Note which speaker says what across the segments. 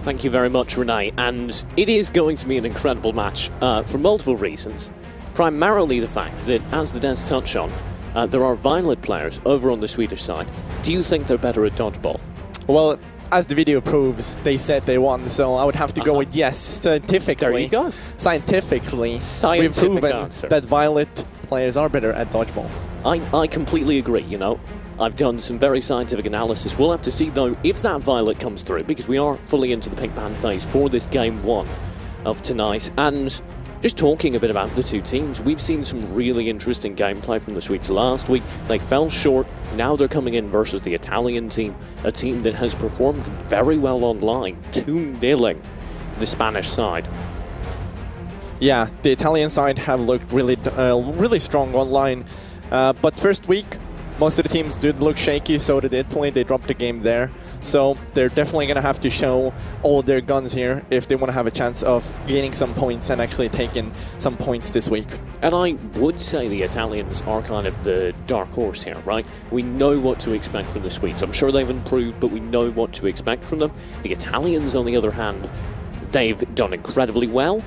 Speaker 1: Thank you very much, Renee. And it is going to be an incredible match for multiple reasons. Primarily the fact that, as the devs touch on, there are Violet players over on the Swedish side. Do you think they're better at dodgeball?
Speaker 2: Well, as the video proves, they said they won, so I would have to go with yes. Scientifically,
Speaker 1: there you go.
Speaker 2: Scientifically, we've proven that Violet players are better at dodgeball.
Speaker 1: I completely agree, you know. I've done some very scientific analysis. We'll have to see, though, if that Violet comes through, because we are fully into the pink band phase for this Game 1 of tonight. And just talking a bit about the two teams, we've seen some really interesting gameplay from the Swedes last week. They fell short. Now they're coming in versus the Italian team, a team that has performed very well online, 2-0ing the Spanish side.
Speaker 2: Yeah, the Italian side have looked really strong online. But first week, most of the teams did look shaky, so did Italy. They dropped the game there. So they're definitely going to have to show all their guns here if they want to have a chance of gaining some points and actually taking some points this week.
Speaker 1: And I would say the Italians are kind of the dark horse here, right? We know what to expect from the Swedes. I'm sure they've improved, but we know what to expect from them. The Italians, on the other hand, they've done incredibly well,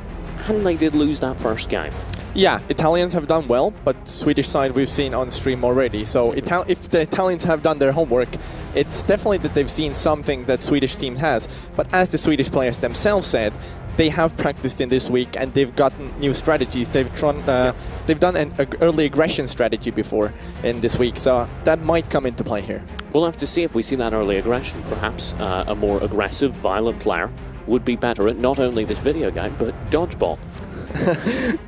Speaker 1: and they did lose that first game.
Speaker 2: Yeah, Italians have done well, but Swedish side we've seen on stream already. So if the Italians have done their homework, it's definitely that they've seen something that Swedish team has. But as the Swedish players themselves said, they have practiced in this week and they've gotten new strategies. They've done an early aggression strategy before in this week, so that might come into play here.
Speaker 1: We'll have to see if we see that early aggression. Perhaps a more aggressive, violent player would be better at not only this video game, but dodgeball.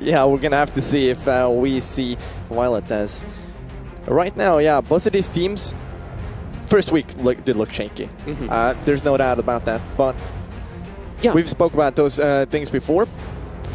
Speaker 2: Yeah, we're gonna have to see if we see Violet as. Right now, yeah, both of these teams, first week did look shaky. There's no doubt about that, but yeah, we've spoke about those things before.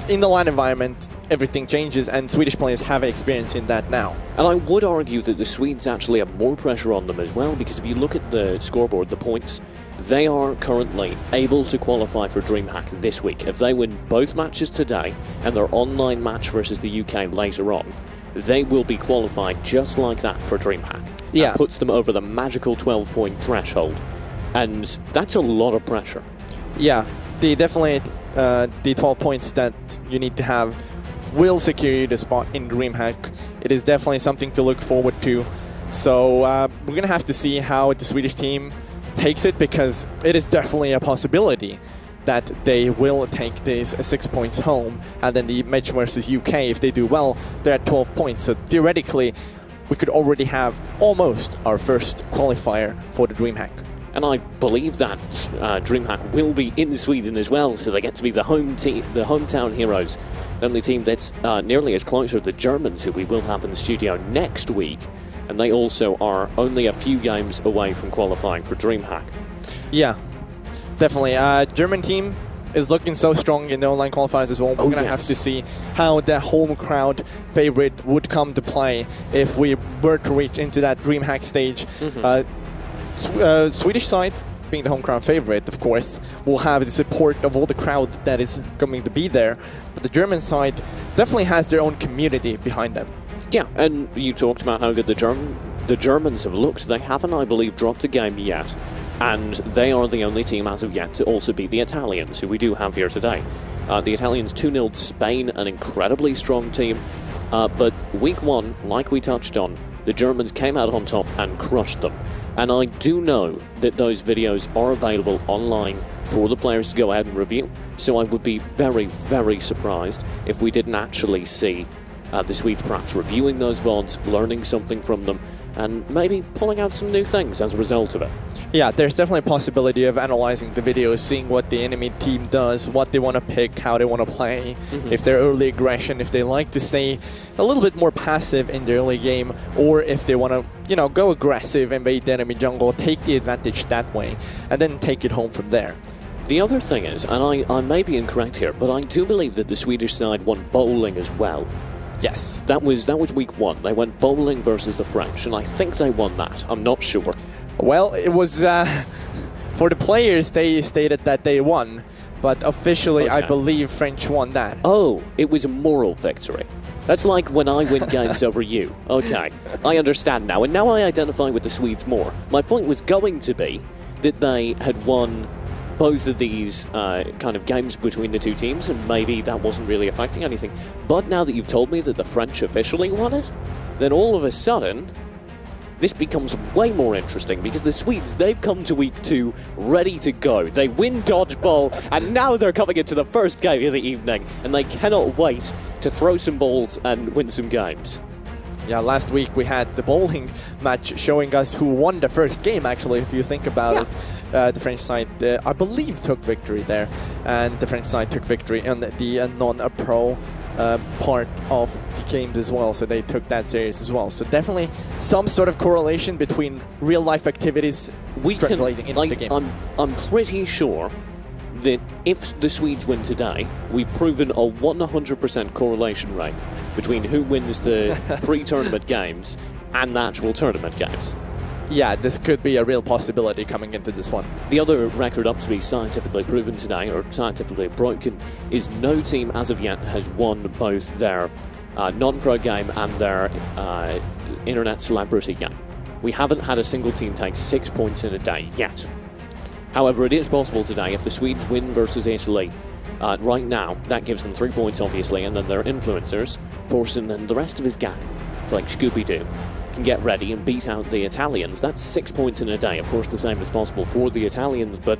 Speaker 2: In the LAN environment, everything changes, and Swedish players have experience in that now.
Speaker 1: And I would argue that the Swedes actually have more pressure on them as well, because if you look at the scoreboard, the points, they are currently able to qualify for DreamHack this week. If they win both matches today and their online match versus the UK later on, they will be qualified just like that for DreamHack.
Speaker 2: Yeah.
Speaker 1: That puts them over the magical 12-point threshold. And that's a lot of pressure.
Speaker 2: Yeah, the 12 points that you need to have will secure you the spot in DreamHack. It is definitely something to look forward to. So we're going to have to see how the Swedish team takes it, because it is definitely a possibility that they will take these 6 points home, and then the match versus UK, if they do well, they're at 12 points. So theoretically, we could already have almost our first qualifier for the DreamHack.
Speaker 1: And I believe that DreamHack will be in Sweden as well, so they get to be the home team, the hometown heroes. The only team that's nearly as close are the Germans, who we will have in the studio next week. And they also are only a few games away from qualifying for DreamHack. Yeah,
Speaker 2: definitely. German team is looking so strong in the online qualifiers as well. We're going to have to see how the home crowd favorite would come to play if we were to reach into that DreamHack stage. Swedish side, being the home crowd favorite, of course, will have the support of all the crowd that is going to be there. But the German side definitely has their own community behind them.
Speaker 1: Yeah, and you talked about how good the Germans have looked. They haven't, I believe, dropped a game yet, and they are the only team as of yet to also beat the Italians, who we do have here today. The Italians 2-0'd Spain, an incredibly strong team, but week 1, like we touched on, the Germans came out on top and crushed them. And I do know that those videos are available online for the players to go ahead and review, so I would be very, very surprised if we didn't actually see the Swedes perhaps reviewing those VODs, learning something from them, and maybe pulling out some new things as a result of it.
Speaker 2: Yeah, there's definitely a possibility of analyzing the videos, seeing what the enemy team does, what they want to pick, how they want to play, if they're early aggression, if they like to stay a little bit more passive in the early game, or if they want to, you know, go aggressive, invade the enemy jungle, take the advantage that way, and then take it home from there.
Speaker 1: The other thing is, and I may be incorrect here, but I do believe that the Swedish side won bowling as well.
Speaker 2: Yes.
Speaker 1: That was week 1. They went bowling versus the French, and I think they won that. I'm not sure.
Speaker 2: Well, it was, for the players, they stated that they won, but officially, I believe French won that.
Speaker 1: Oh, it was a moral victory. That's like when I win games over you. Okay, I understand now, and now I identify with the Swedes more. My point was going to be that they had won both of these kind of games between the two teams, and maybe that wasn't really affecting anything. But now that you've told me that the French officially won it, then all of a sudden, this becomes way more interesting, because the Swedes, they've come to week 2 ready to go. They win dodgeball, and now they're coming into the first game of the evening, and they cannot wait to throw some balls and win some games.
Speaker 2: Yeah, last week we had the bowling match showing us who won the first game, actually, if you think about it. The French side, I believe, took victory there, and the French side took victory on the non-pro part of the games as well, so they took that serious as well. So definitely some sort of correlation between real-life activities translating into the game.
Speaker 1: I'm pretty sure that if the Swedes win today, we've proven a 100% correlation rate between who wins the pre-tournament games and the actual tournament games.
Speaker 2: Yeah, this could be a real possibility coming into this one.
Speaker 1: The other record up to be scientifically proven today, or scientifically broken, is no team as of yet has won both their non-pro game and their internet celebrity game. We haven't had a single team take 6 points in a day yet. However, it is possible today if the Swedes win versus Italy. Right now, that gives them 3 points, obviously, and then their influencers, Thorsten and the rest of his gang, like Scooby-Doo, can get ready and beat out the Italians. That's 6 points in a day. Of course, the same is possible for the Italians, but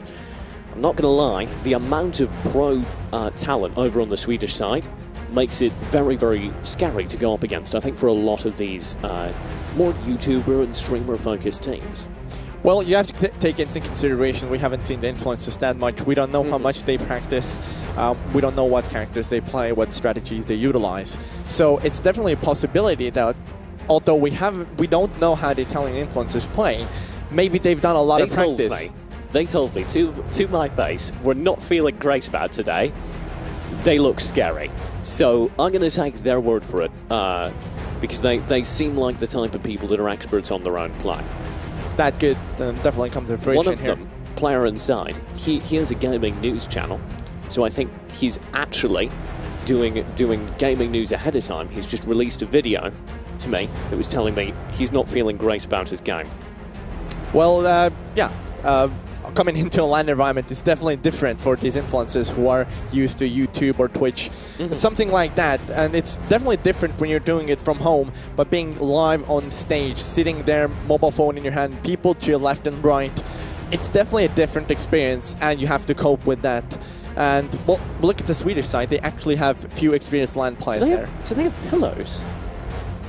Speaker 1: I'm not going to lie, the amount of pro talent over on the Swedish side makes it very, very scary to go up against, I think, for a lot of these more YouTuber and streamer-focused teams.
Speaker 2: Well, you have to take into consideration we haven't seen the influencers that much. We don't know how much they practice. We don't know what characters they play, what strategies they utilize. So it's definitely a possibility that, although we don't know how the Italian influencers play, maybe they've done a lot of practice.
Speaker 1: They told me to my face, we're not feeling great about today. They look scary. So I'm going to take their word for it, because they seem like the type of people that are experts on their own play.
Speaker 2: That could definitely come to fruition.
Speaker 1: One of them, player inside, he has a gaming news channel, so I think he's actually doing gaming news ahead of time. He's just released a video to me that was telling me he's not feeling great about his game.
Speaker 2: Well, coming into a LAN environment is definitely different for these influencers who are used to YouTube or Twitch, something like that. And it's definitely different when you're doing it from home, but being live on stage, sitting there, mobile phone in your hand, people to your left and right, it's definitely a different experience, and you have to cope with that. And well, look at the Swedish side; they actually have few experienced LAN players there.
Speaker 1: Do they have pillows?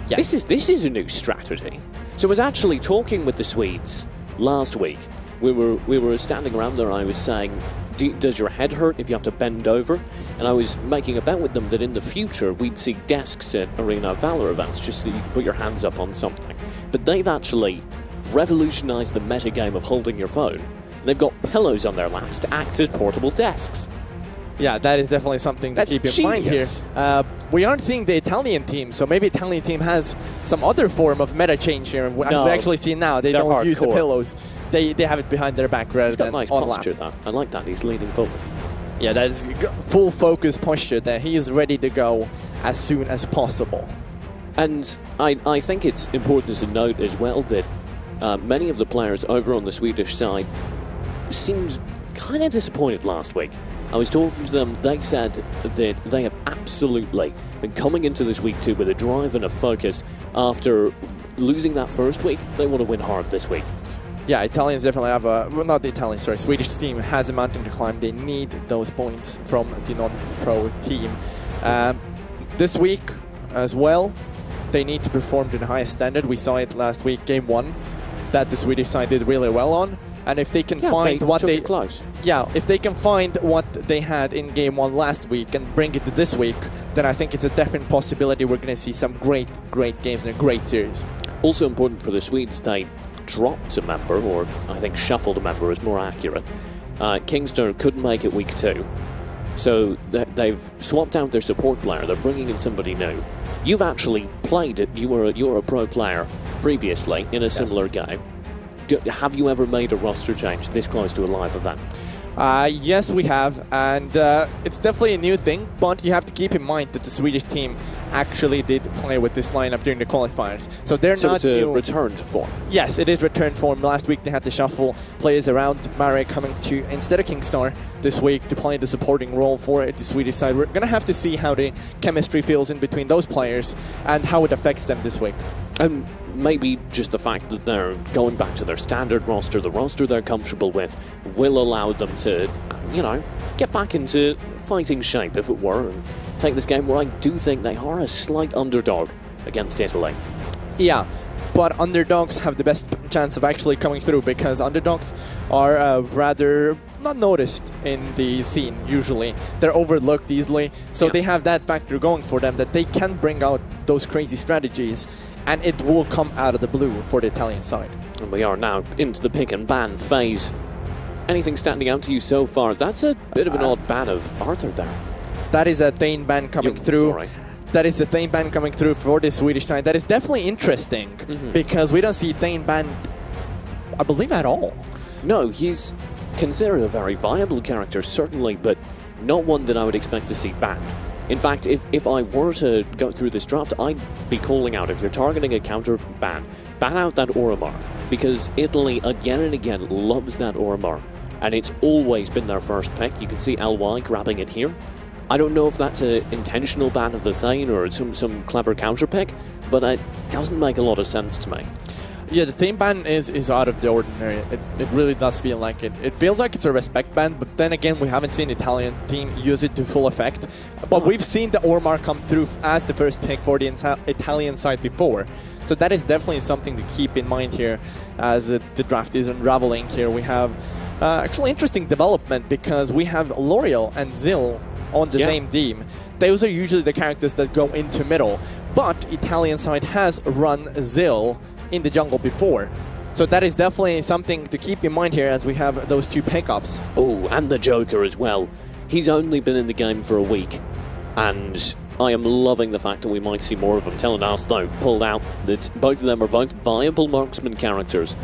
Speaker 2: Yes.
Speaker 1: This is a new strategy. So I was actually talking with the Swedes last week. We were standing around there, and I was saying, does your head hurt if you have to bend over? And I was making a bet with them that in the future we'd see desks at Arena Valor events just so that you can put your hands up on something. But they've actually revolutionized the meta game of holding your phone. They've got pillows on their laps to act as portable desks.
Speaker 2: Yeah, that is definitely something to keep in mind here. We aren't seeing the Italian team, so maybe Italian team has some other form of meta change here. As we actually see now, they don't use the pillows. They have it behind their back rather than on lap. He's got nice posture, though.
Speaker 1: I like that. He's leaning forward.
Speaker 2: Yeah, that is full focus posture there. He is ready to go as soon as possible.
Speaker 1: And I think it's important to note as well that many of the players over on the Swedish side seemed kind of disappointed last week. I was talking to them, they said that they have absolutely been coming into this week 2 with a drive and a focus. After losing that first week, they want to win hard this week.
Speaker 2: Yeah, Italians definitely have a, well, not the Italians, sorry, Swedish team has a mountain to climb. They need those points from the non-pro team. This week as well, they need to perform to the highest standard. We saw it last week, game 1, that the Swedish side did really well on. And if they can find what they if they can find what they had in game 1 last week and bring it to this week, then I think it's a definite possibility we're going to see some great games and a great series.
Speaker 1: Also important for the Swedes, they dropped a member, or I think shuffled a member is more accurate. Kingster couldn't make it week 2, so they've swapped out their support player. They're bringing in somebody new. You've actually played it. You're a pro player previously in a similar game. Have you ever made a roster change this close to a live event?
Speaker 2: Yes, we have, and it's definitely a new thing, but you have to keep in mind that the Swedish team actually did play with this lineup during the qualifiers. So they're not
Speaker 1: it's a
Speaker 2: new.
Speaker 1: returned form.
Speaker 2: Yes, it is returned form. Last week they had to shuffle players around. Mare coming to, instead of Kingstar, this week to play the supporting role for the Swedish side. We're going to have to see how the chemistry feels in between those players and how it affects them this week.
Speaker 1: And maybe just the fact that they're going back to their standard roster, the roster they're comfortable with, will allow them to, you know, get back into fighting shape, if it were, and take this game where I do think they are a slight underdog against Italy.
Speaker 2: Yeah, but underdogs have the best chance of actually coming through, because underdogs are rather not noticed in the scene usually. They're overlooked easily, so they have that factor going for them, that they can bring out those crazy strategies, and it will come out of the blue for the Italian side.
Speaker 1: And we are now into the pick and ban phase. Anything standing out to you so far? That's a bit of an odd ban of Arthur there.
Speaker 2: That is a Thane ban coming through.
Speaker 1: Sorry.
Speaker 2: That is the Thane ban coming through for the Swedish side. That is definitely interesting, because we don't see Thane banned, I believe, at all.
Speaker 1: No, he's considered a very viable character, certainly, but not one that I would expect to see banned. In fact, if I were to go through this draft, I'd be calling out, if you're targeting a counter ban out that Oramar, because Italy again and again loves that Oramar, and it's always been their first pick. You can see LY grabbing it here. I don't know if that's an intentional ban of the Thane or some clever counter pick, but it doesn't make a lot of sense to me.
Speaker 2: Yeah, the Thane ban is out of the ordinary. It really does feel like it. It feels like it's a respect ban, but then again, we haven't seen the Italian team use it to full effect. But we've seen the Ormar come through as the first pick for the Italian side before. So that is definitely something to keep in mind here as the draft is unraveling here. We have actually interesting development, because we have L'Oreal and Zil on the same team. Those are usually the characters that go into middle, but Italian side has run Zil in the jungle before. So that is definitely something to keep in mind here as we have those two pickups.
Speaker 1: Oh, and the Joker as well. He's only been in the game for a week, and I am loving the fact that we might see more of him. Telenas, though, pulled out that both of them are both viable marksman characters.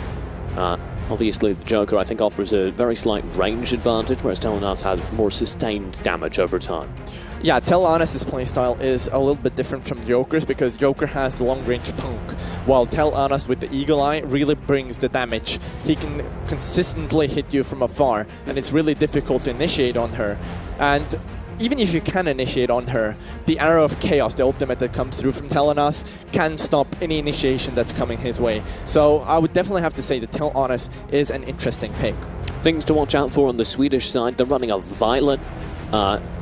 Speaker 1: Obviously, the Joker, I think, offers a very slight range advantage, whereas Telenas has more sustained damage over time.
Speaker 2: Yeah, Telenas' playstyle is a little bit different from Joker's, because Joker has the long-range poke, while Telenas with the Eagle Eye really brings the damage. He can consistently hit you from afar, and it's really difficult to initiate on her. And even if you can initiate on her, the Arrow of Chaos, the ultimate that comes through from Telenas, can stop any initiation that's coming his way. So I would definitely have to say that Telenas is an interesting pick.
Speaker 1: Things to watch out for on the Swedish side. They're running a Violet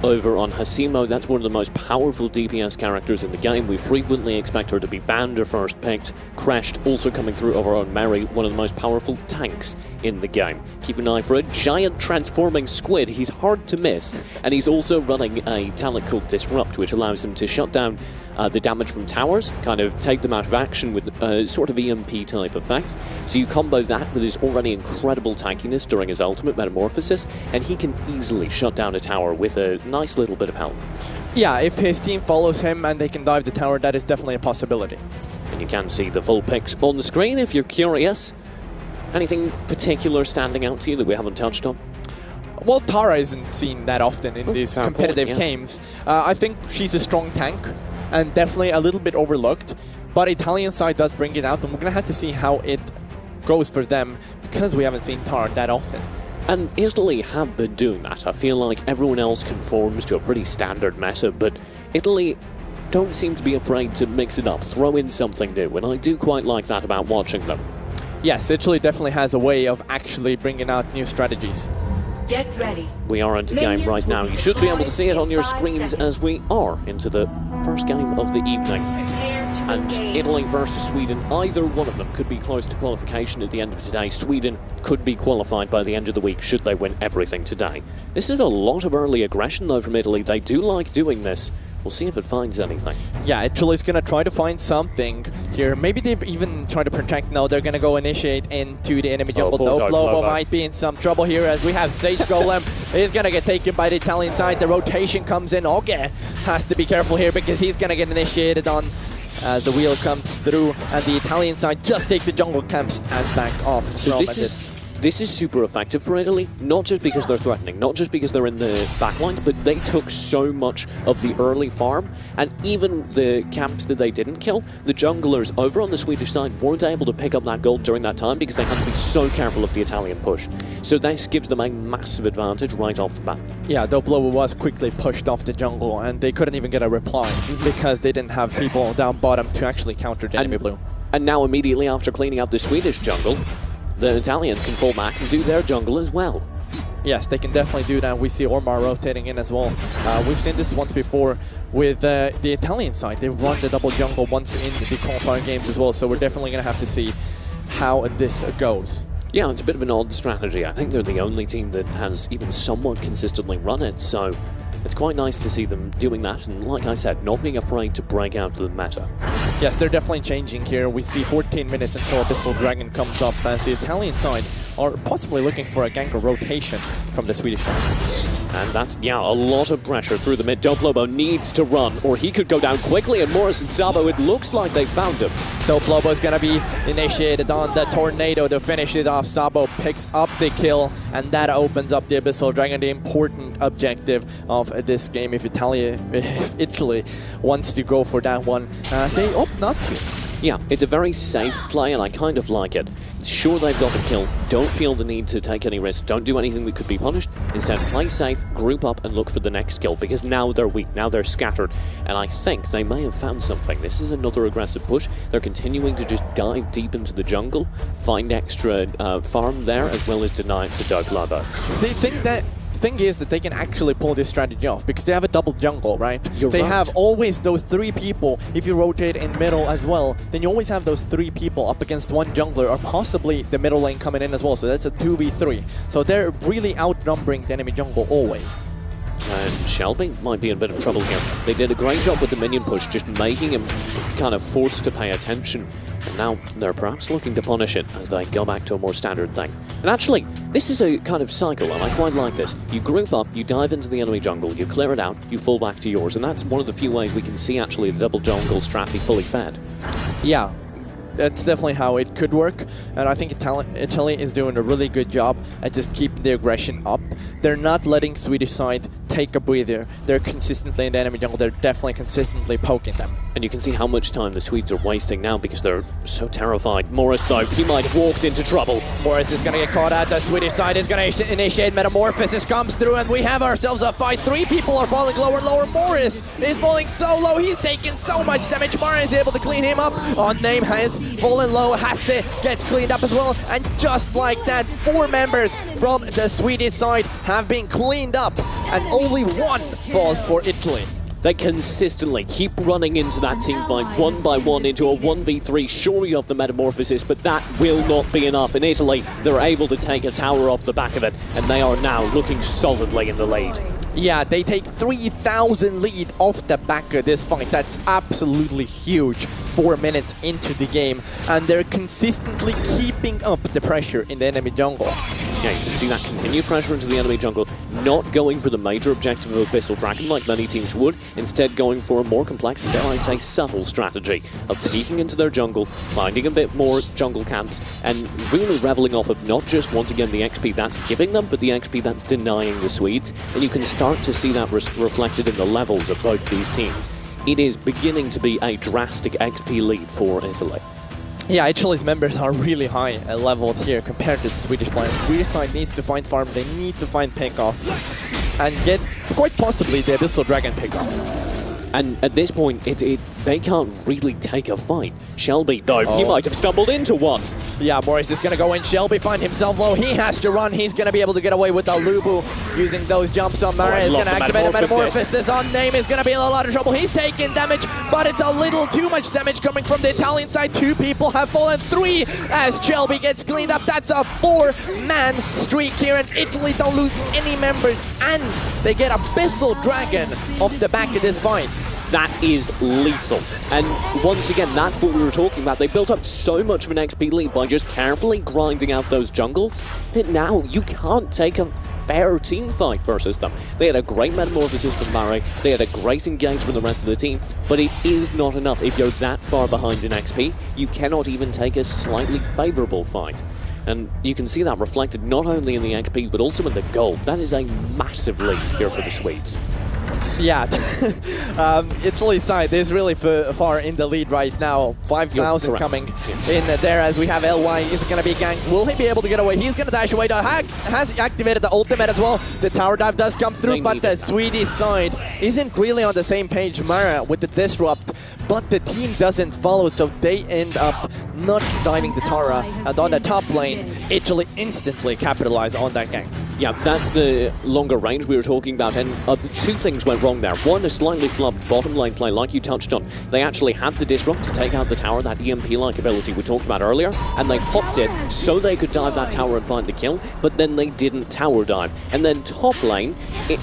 Speaker 1: over on Hasimo. That's one of the most powerful DPS characters in the game. We frequently expect her to be banned or first picked. Crashed also coming through over on Mary, one of the most powerful tanks in the game. Keep an eye for a giant transforming squid. He's hard to miss, and he's also running a talent called Disrupt, which allows him to shut down the damage from towers, kind of take them out of action with a sort of EMP type effect. So you combo that with his already incredible tankiness during his ultimate Metamorphosis, and he can easily shut down a tower with a nice little bit of help.
Speaker 2: Yeah, if his team follows him and they can dive the tower, that is definitely a possibility.
Speaker 1: And you can see the full picks on the screen if you're curious. Anything particular standing out to you that we haven't touched on?
Speaker 2: Well, Tara isn't seen that often in these competitive games. I think she's a strong tank, and definitely a little bit overlooked, but Italian side does bring it out, and we're going to have to see how it goes for them, because we haven't seen Tara that often.
Speaker 1: And Italy have been doing that. I feel like everyone else conforms to a pretty standard meta, but Italy don't seem to be afraid to mix it up, throw in something new, and I do quite like that about watching them.
Speaker 2: Yes, Italy definitely has a way of actually bringing out new strategies.
Speaker 3: Get ready.
Speaker 1: We are into game right now. You should be able to see it on your screens as we are into the first game of the evening. And Italy versus Sweden, either one of them could be close to qualification at the end of today. Sweden could be qualified by the end of the week should they win everything today. This is a lot of early aggression though from Italy. They do like doing this. We'll see if it finds anything. Yeah,
Speaker 2: Italy's going to try to find something here. Maybe they've even tried to protect. No, they're going to go initiate into the enemy jungle. Lobo might be in some trouble here as we have Sage Golem. He's going to get taken by the Italian side. The rotation comes in. Oge has to be careful here because he's going to get initiated on as the wheel comes through. And the Italian side just takes the jungle camps and back off.
Speaker 1: So this is super effective for Italy, not just because they're threatening, not just because they're in the backlines, but they took so much of the early farm, and even the camps that they didn't kill, the junglers over on the Swedish side weren't able to pick up that gold during that time because they had to be so careful of the Italian push. So this gives them a massive advantage right off the bat. Yeah,
Speaker 2: Doblobo was quickly pushed off the jungle, and they couldn't even get a reply because they didn't have people down bottom to actually counter the enemy blue.
Speaker 1: And now immediately after cleaning up the Swedish jungle, the Italians can fall back and do their jungle as well.
Speaker 2: Yes, they can definitely do that. We see Ormar rotating in as well. We've seen this once before with the Italian side. They've run the double jungle once in the qualifying games as well, so we're definitely going to have to see how this goes.
Speaker 1: Yeah, it's a bit of an odd strategy. I think they're the only team that has even somewhat consistently run it, so it's quite nice to see them doing that, and like I said, not being afraid to break out of the meta.
Speaker 2: Yes, they're definitely changing here. We see 14 minutes until Abyssal Dragon comes up, as the Italian side are possibly looking for a gank or rotation from the Swedish side.
Speaker 1: And that's, yeah, a lot of pressure through the mid. Doblobo needs to run, or he could go down quickly, and Morris and Sabo, it looks like they found him.
Speaker 2: Doblobo's gonna be initiated on the Tornado to finish it off. Sabo picks up the kill, and that opens up the Abyssal Dragon, the important objective of this game. If Italy wants to go for that one, they opt not to.
Speaker 1: Yeah, it's a very safe play, and I kind of like it. Sure, they've got the kill, don't feel the need to take any risks, don't do anything that could be punished. Instead, play safe, group up, and look for the next kill, because now they're weak, now they're scattered, and I think they may have found something. This is another aggressive push. They're continuing to just dive deep into the jungle, find extra farm there, as well as deny it to Doblobo.
Speaker 2: They think that... The thing is that they can actually pull this strategy off because they have a double jungle, right? They have always those 3 people. If you rotate in middle as well, then you always have those 3 people up against one jungler, or possibly the middle lane coming in as well. So that's a 2v3. So they're really outnumbering the enemy jungle always.
Speaker 1: And Shelby might be in a bit of trouble here. They did a great job with the minion push, just making him kind of forced to pay attention. And now they're perhaps looking to punish it as they go back to a more standard thing. And actually, this is a kind of cycle, and I quite like this. You group up, you dive into the enemy jungle, you clear it out, you fall back to yours. And that's one of the few ways we can see actually the double jungle strat be fully fed.
Speaker 2: Yeah. That's definitely how it could work, and I think Italy is doing a really good job at just keeping the aggression up. They're not letting Swedish side take a breather. They're consistently in the enemy jungle. They're definitely consistently poking them.
Speaker 1: And you can see how much time the Swedes are wasting now because they're so terrified. Morris, though, he might have walked into trouble.
Speaker 2: Morris is going to get caught out. The Swedish side is going to initiate Metamorphosis, comes through, and we have ourselves a fight. 3 people are falling lower and lower. Morris is falling so low. He's taking so much damage. Mara is able to clean him up. On name has fallen low. Hasse gets cleaned up as well. And just like that, 4 members from the Swedish side have been cleaned up. And only 1 falls for Italy.
Speaker 1: They consistently keep running into that team fight one by one into a 1v3, sure of the Metamorphosis, but that will not be enough. In Italy, they're able to take a tower off the back of it, and they are now looking solidly in the lead.
Speaker 2: Yeah, they take 3,000 lead off the back of this fight. That's absolutely huge. 4 minutes into the game, and they're consistently keeping up the pressure in the enemy jungle.
Speaker 1: Yeah, you can see that continued pressure into the enemy jungle, not going for the major objective of Abyssal Dragon like many teams would, instead going for a more complex and, dare I say, subtle strategy of peeking into their jungle, finding a bit more jungle camps, and really reveling off of not just, once again, the XP that's giving them, but the XP that's denying the Swedes. And you can start to see that reflected in the levels of both these teams. It is beginning to be a drastic XP lead for Italy.
Speaker 2: Yeah, Italy's members are really high leveled here compared to the Swedish players. Swedish side needs to find farm, they need to find pickoff, and get, quite possibly, the Abyssal Dragon pickoff.
Speaker 1: And at this point, they can't really take a fight. Shelby, though, he might have stumbled into one.
Speaker 2: Yeah, Morris is going to go in. Shelby find himself low. He has to run. He's going to be able to get away with the Lubu using those jumps on Mara. Is going to activate a Metamorphosis on name. Is going to be in a lot of trouble. He's taking damage, but it's a little too much damage coming from the Italian side. 2 people have fallen. 3 as Shelby gets cleaned up. That's a 4-man streak here, and Italy don't lose any members, and they get Abyssal Dragon off the back of this fight.
Speaker 1: That is lethal. And once again, that's what we were talking about. They built up so much of an XP lead by just carefully grinding out those jungles that now you can't take a fair team fight versus them. They had a great Metamorphosis from Mare, they had a great engage from the rest of the team, but it is not enough. If you're that far behind in XP, you cannot even take a slightly favourable fight. And you can see that reflected not only in the XP, but also in the gold. That is a massive lead here for the Swedes.
Speaker 2: Yeah, Italy's side is really far in the lead right now. 5,000 coming in there as we have LY. Is it going to be ganked? Will he be able to get away? He's going to dash away. The hack has activated the ultimate as well. The tower dive does come through, but the Swedish side isn't really on the same page. Mara with the disrupt, but the team doesn't follow, so they end up not diving the Tara. And on the top lane, Italy instantly capitalize on that gank.
Speaker 1: Yeah, that's the longer range we were talking about, and two things went wrong there. One, a slightly flubbed bottom lane play, like you touched on. They actually had the disrupt to take out the tower, that EMP-like ability we talked about earlier, and they popped it so they could dive that tower and find the kill, but then they didn't tower dive. And then top lane,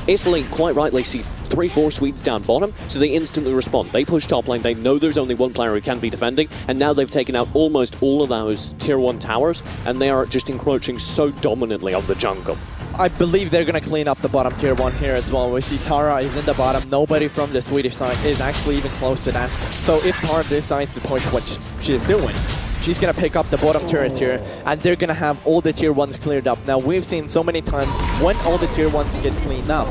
Speaker 1: Italy quite rightly see 3-4 Swedes down bottom, so they instantly respond. They push top lane, they know there's only one player who can be defending, and now they've taken out almost all of those tier 1 towers, and they are just encroaching so dominantly on the jungle.
Speaker 2: I believe they're going to clean up the bottom tier 1 here as well. We see Tara is in the bottom. Nobody from the Swedish side is actually even close to that. So if Tara decides to push what she's doing, she's going to pick up the bottom turret here, and they're going to have all the tier 1s cleared up. Now, we've seen so many times when all the tier 1s get cleaned up,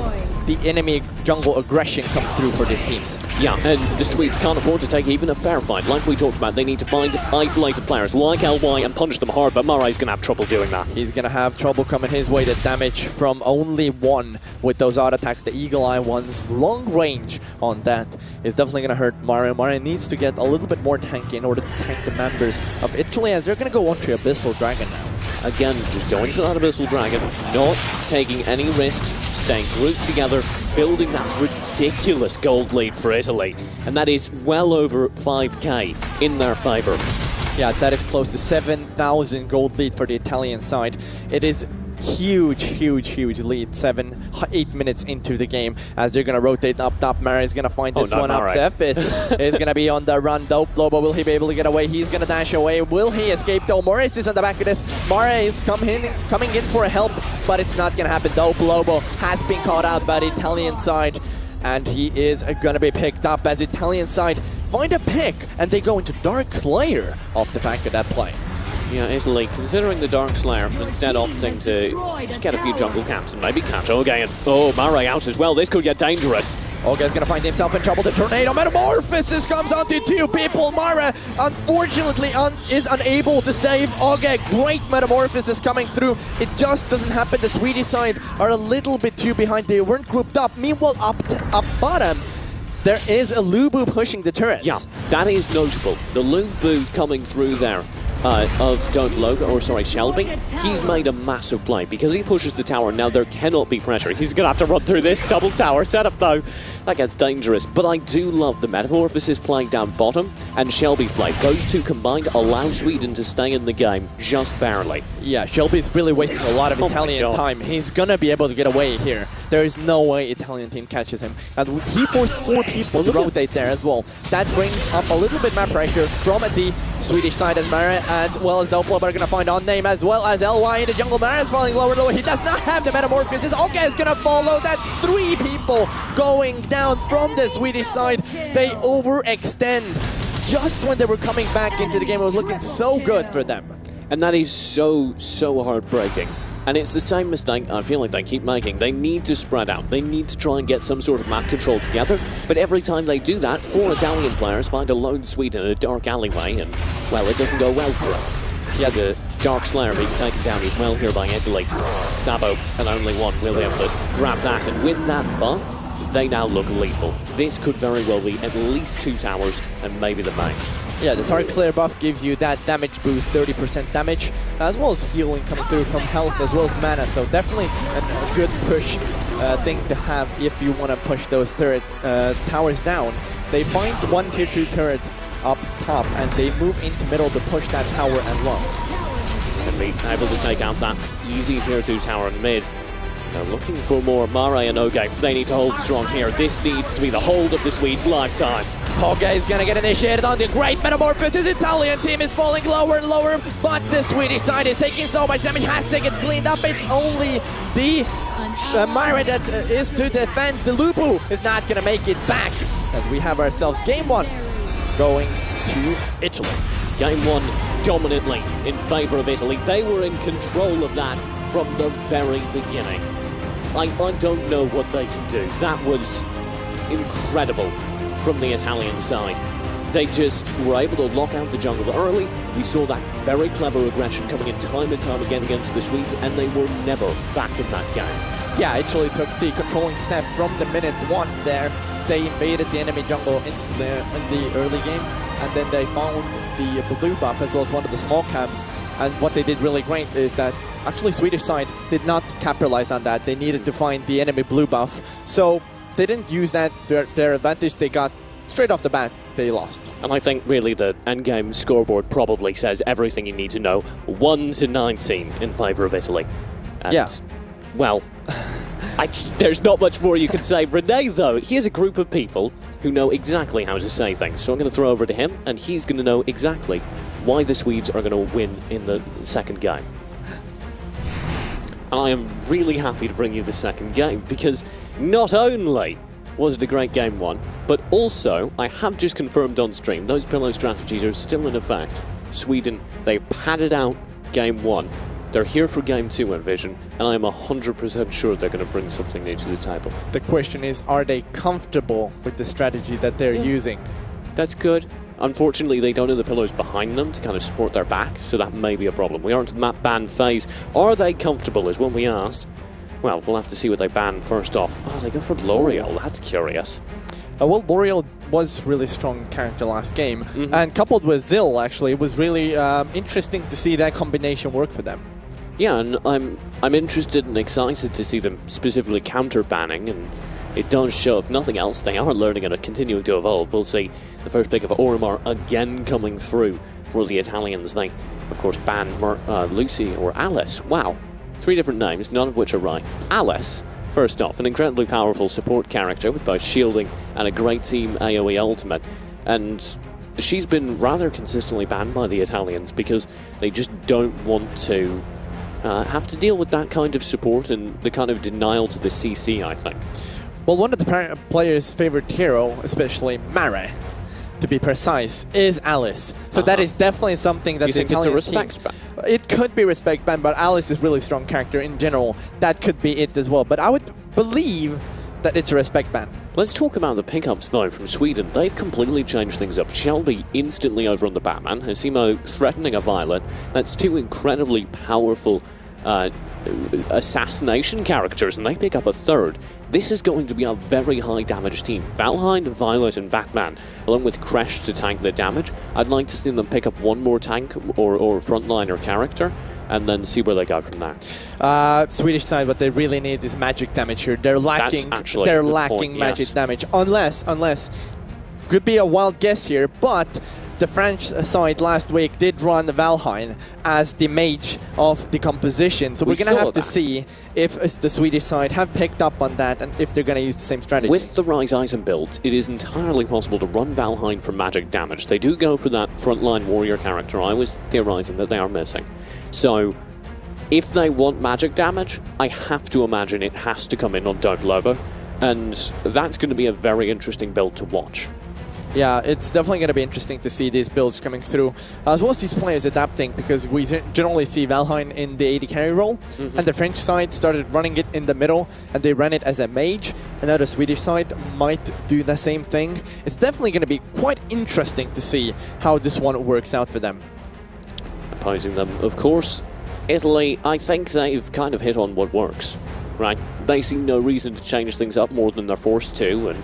Speaker 2: the enemy jungle aggression comes through for these teams.
Speaker 1: Yeah, and the Swedes can't afford to take even a fair fight. Like we talked about, they need to find isolated players like LY and punish them hard, but Marai's going to have trouble doing that.
Speaker 2: He's going to have trouble coming his way. The damage from only one with those auto attacks, the Eagle Eye ones, long range on that is definitely going to hurt Marai. Marai needs to get a little bit more tanky in order to tank the members of Italy, as they're going to go on to Abyssal Dragon now.
Speaker 1: Again, just going for that Abyssal Dragon, not taking any risks, staying grouped together, building that ridiculous gold lead for Italy. And that is well over 5k in their favor.
Speaker 2: Yeah, that is close to 7,000 gold lead for the Italian side. It is huge, huge, huge lead. 8 minutes into the game as they're going to rotate up top. Mara is going to find this one up. Zeph is going to be on the run. Dope Lobo, will he be able to get away? He's going to dash away. Will he escape though? Morris is on the back of this. Mara is coming in for help, but it's not going to happen. Dope Lobo has been caught out by the Italian side, and he is going to be picked up as Italian side find a pick, and they go into Dark Slayer off the back of that play.
Speaker 1: Yeah, Italy, considering the Dark Slayer, instead opting to just get a few jungle camps and maybe catch Oge, and Marai out as well. This could get dangerous.
Speaker 2: Oge's gonna find himself in trouble. The Tornado Metamorphosis comes onto 2 people. Mara, unfortunately, is unable to save Oge. Great Metamorphosis coming through. It just doesn't happen. The Swedish side are a little bit too behind. They weren't grouped up. Meanwhile, up bottom, there is a Lubu pushing the turrets.
Speaker 1: Yeah, that is notable. The Lubu coming through there. Of Shelby, he's made a massive play because he pushes the tower. Now there cannot be pressure. He's going to have to run through this double tower setup though. That gets dangerous. But I do love the Metamorphosis playing down bottom and Shelby's play. Those two combined allow Sweden to stay in the game just barely.
Speaker 2: Yeah, Shelby's really wasting a lot of Italian time. He's going to be able to get away here. There is no way Italian team catches him. And he forced 4 people to rotate there as well. That brings up a little bit more pressure from the Swedish side as Mara, as well as Doplo, but are going to find on name as well as LY in the jungle. Mara is falling lower. He does not have the Metamorphosis. Oge is going to follow. That's 3 people going down from the Swedish side. They overextend just when they were coming back into the game. It was looking so good for them.
Speaker 1: And that is so heartbreaking. And it's the same mistake I feel like they keep making. They need to spread out. They need to try and get some sort of map control together. But every time they do that, 4 Italian players find a lone Swede in a dark alleyway, and, well, it doesn't go well for them. Yeah, the Dark Slayer being taken down as well here by Italy. Sabo, and only one, will be able to grab that. And with that buff, they now look lethal. This could very well be at least 2 towers and maybe the main.
Speaker 2: Yeah, the Dark Slayer buff gives you that damage boost, 30% damage, as well as healing coming through from health as well as mana. So definitely a good push thing to have if you want to push those towers down. They find 1 tier 2 turret up top and they move into middle to push that tower as well.
Speaker 1: And be able to take out that easy tier 2 tower in mid. They're looking for more. Mare and Oge, they need to hold strong here. This needs to be the hold of the Swedes' lifetime.
Speaker 2: Oge is going to get initiated on the great Metamorphosis. Italian team is falling lower and lower, but the Swedish side is taking so much damage. Hasek gets cleaned up. It's only the Mare that is to defend. The Lubu is not going to make it back as we have ourselves game 1 going to Italy.
Speaker 1: Game 1 dominantly in favour of Italy. They were in control of that from the very beginning. I don't know what they can do. That was incredible from the Italian side. They just were able to lock out the jungle early. We saw that very clever aggression coming in time and time again against the Swedes, and they were never back in that game.
Speaker 2: Yeah, Italy took the controlling step from the minute 1 there. They invaded the enemy jungle instantly in the early game, and then they found the blue buff as well as one of the small camps. And what they did really great is that actually Swedish side did not capitalize on that. They needed to find the enemy blue buff. So they didn't use that, their advantage they got straight off the bat. They lost.
Speaker 1: And I think really the endgame scoreboard probably says everything you need to know. 1-19 in favour of Italy. And,
Speaker 2: yeah.
Speaker 1: Well, there's not much more you can say. Renee, though, he has a group of people who know exactly how to say things. So I'm going to throw over to him, and he's going to know exactly why the Swedes are going to win in the second game. And I am really happy to bring you the second game, because not only was it a great game 1, but also I have just confirmed on stream those pillow strategies are still in effect. Sweden, they've padded out game 1. They're here for game 2, Envision, and I am 100% sure they're going to bring something new to the table.
Speaker 2: The question is, are they comfortable with the strategy that they're using?
Speaker 1: That's good. Unfortunately, they don't have the pillows behind them to kind of support their back, so that may be a problem. We aren't in the map ban phase. Are they comfortable is what we asked. Well, we'll have to see what they ban first off. Oh, they go for L'Oreal. That's curious.
Speaker 2: Well, L'Oreal was really strong character last game, and coupled with Zill, actually, it was really interesting to see that combination work for them.
Speaker 1: Yeah, and I'm interested and excited to see them specifically counter-banning, and it does show, if nothing else, they are learning and continuing to evolve. We'll see the first pick of Ormar again coming through for the Italians. They, of course, ban Lucy or Alice. Wow. 3 different names, none of which are right. Alice, first off, an incredibly powerful support character with both shielding and a great team AoE ultimate. And she's been rather consistently banned by the Italians because they just don't want to have to deal with that kind of support and the kind of denial to the CC, I think.
Speaker 2: Well, one of the players' favorite hero, especially Mare, to be precise, is Alice. So that is definitely something that the Italian
Speaker 1: it's a respect ban?
Speaker 2: It could be respect ban, but Alice is really strong character in general. That could be it as well. But I would believe that it's a respect ban.
Speaker 1: Let's talk about the pickups, though, from Sweden. They've completely changed things up. Shelby instantly over on the Batman. Hasimo threatening a Violet. That's 2 incredibly powerful assassination characters, and they pick up a 3rd. This is going to be a very high damage team. Valheim, Violet and Batman, along with Crash to tank the damage. I'd like to see them pick up 1 more tank or frontliner character, and then see where they go from there.
Speaker 2: Swedish side, what they really need is magic damage here. They're lacking magic damage. Unless, could be a wild guess here, but the French side last week did run Valheim as the mage of the composition. So we're going to have to see if the Swedish side have picked up on that and if they're going to use the same strategy.
Speaker 1: With the Rise item built, it is entirely possible to run Valheim for magic damage. They do go for that frontline warrior character I was theorizing that they are missing. So if they want magic damage, I have to imagine it has to come in on Don't Lobo, and that's going to be a very interesting build to watch.
Speaker 2: Yeah, it's definitely going to be interesting to see these builds coming through, as well as these players adapting, because we generally see Valheim in the AD carry role, and the French side started running it in the middle, and they ran it as a mage, and now the Swedish side might do the same thing. It's definitely going to be quite interesting to see how this one works out for them.
Speaker 1: Opposing them, of course, Italy, I think they've kind of hit on what works, right? They see no reason to change things up more than they're forced to, and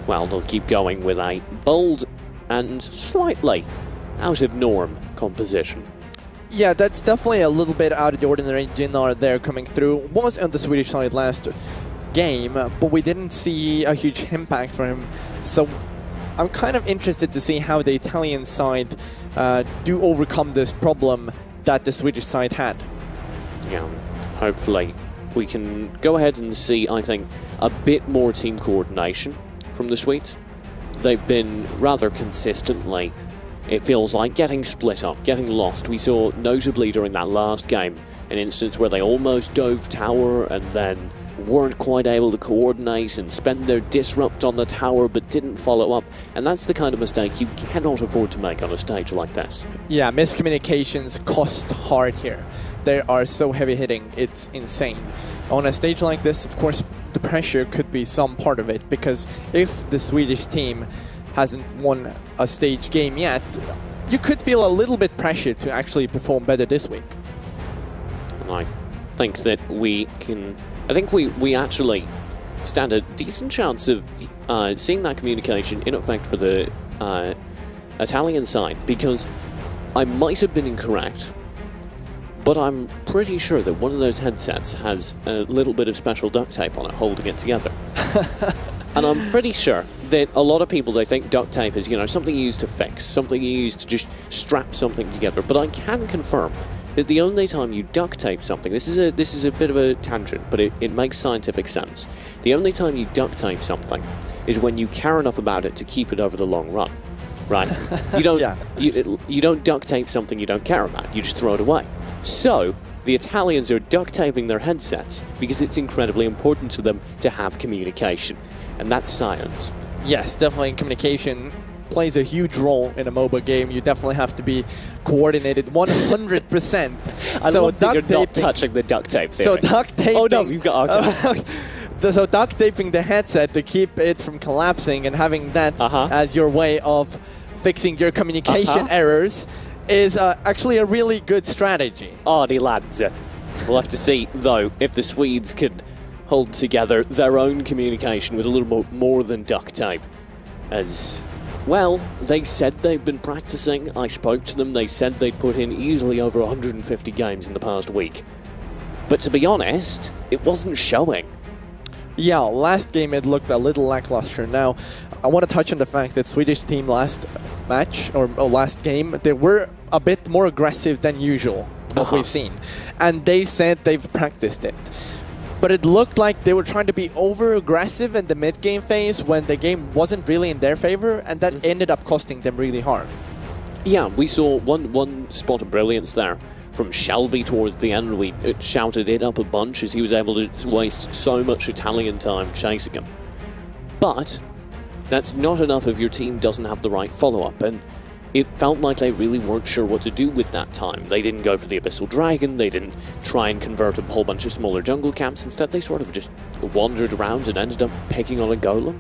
Speaker 1: well, they'll keep going with a bold and slightly out of norm composition.
Speaker 2: Yeah, that's definitely a little bit out of the ordinary. Jinnar there coming through was on the Swedish side last game, but we didn't see a huge impact from him. So I'm kind of interested to see how the Italian side do overcome this problem that the Swedish side had.
Speaker 1: Yeah, hopefully we can go ahead and see, I think, a bit more team coordination from the Swedes. They've been rather consistently, it feels like, getting split up, getting lost. We saw notably during that last game an instance where they almost dove tower and then weren't quite able to coordinate and spend their disrupt on the tower but didn't follow up. And that's the kind of mistake you cannot afford to make on a stage like this.
Speaker 2: Yeah, miscommunications cost hard here. They are so heavy-hitting, it's insane. On a stage like this, of course, the pressure could be some part of it, because if the Swedish team hasn't won a stage game yet, you could feel a little bit pressured to actually perform better this week.
Speaker 1: And I think that we can... I think we actually stand a decent chance of seeing that communication in effect for the Italian side, because I might have been incorrect, but I'm pretty sure that one of those headsets has a little bit of special duct tape on it holding it together. And I'm pretty sure that a lot of people, they think duct tape is, you know, something you use to fix, something you use to just strap something together. But I can confirm that the only time you duct tape something, this is a bit of a tangent, but it makes scientific sense. The only time you duct tape something is when you care enough about it to keep it over the long run, right? You don't,
Speaker 2: yeah.
Speaker 1: you don't duct tape something you don't care about, you just throw it away. So the Italians are duct taping their headsets because it's incredibly important to them to have communication, and that's science.
Speaker 2: Yes, definitely communication plays a huge role in a MOBA game. You definitely have to be coordinated 100%.
Speaker 1: I love that you're not touching the duct tape theory.
Speaker 2: So duct taping...
Speaker 1: Oh no, you've got... Okay.
Speaker 2: So duct taping the headset to keep it from collapsing and having that as your way of fixing your communication errors is actually a really good strategy.
Speaker 1: Oh, the lads. We'll have to see, though, if the Swedes could hold together their own communication with a little more than duct tape. As... well, they said they've been practicing. I spoke to them. They said they'd put in easily over 150 games in the past week. But to be honest, it wasn't showing.
Speaker 2: Yeah, last game it looked a little lackluster. Now, I want to touch on the fact that Swedish team last match, or last game, they were a bit more aggressive than usual, what we've seen. And they said they've practiced it. But it looked like they were trying to be over-aggressive in the mid-game phase when the game wasn't really in their favor, and that ended up costing them really hard.
Speaker 1: Yeah, we saw one spot of brilliance there from Shelby towards the end. We shouted it up a bunch as he was able to waste so much Italian time chasing him. But that's not enough if your team doesn't have the right follow-up, and it felt like they really weren't sure what to do with that time. They didn't go for the Abyssal Dragon, they didn't try and convert a whole bunch of smaller jungle camps. Instead, they sort of just wandered around and ended up picking on a golem.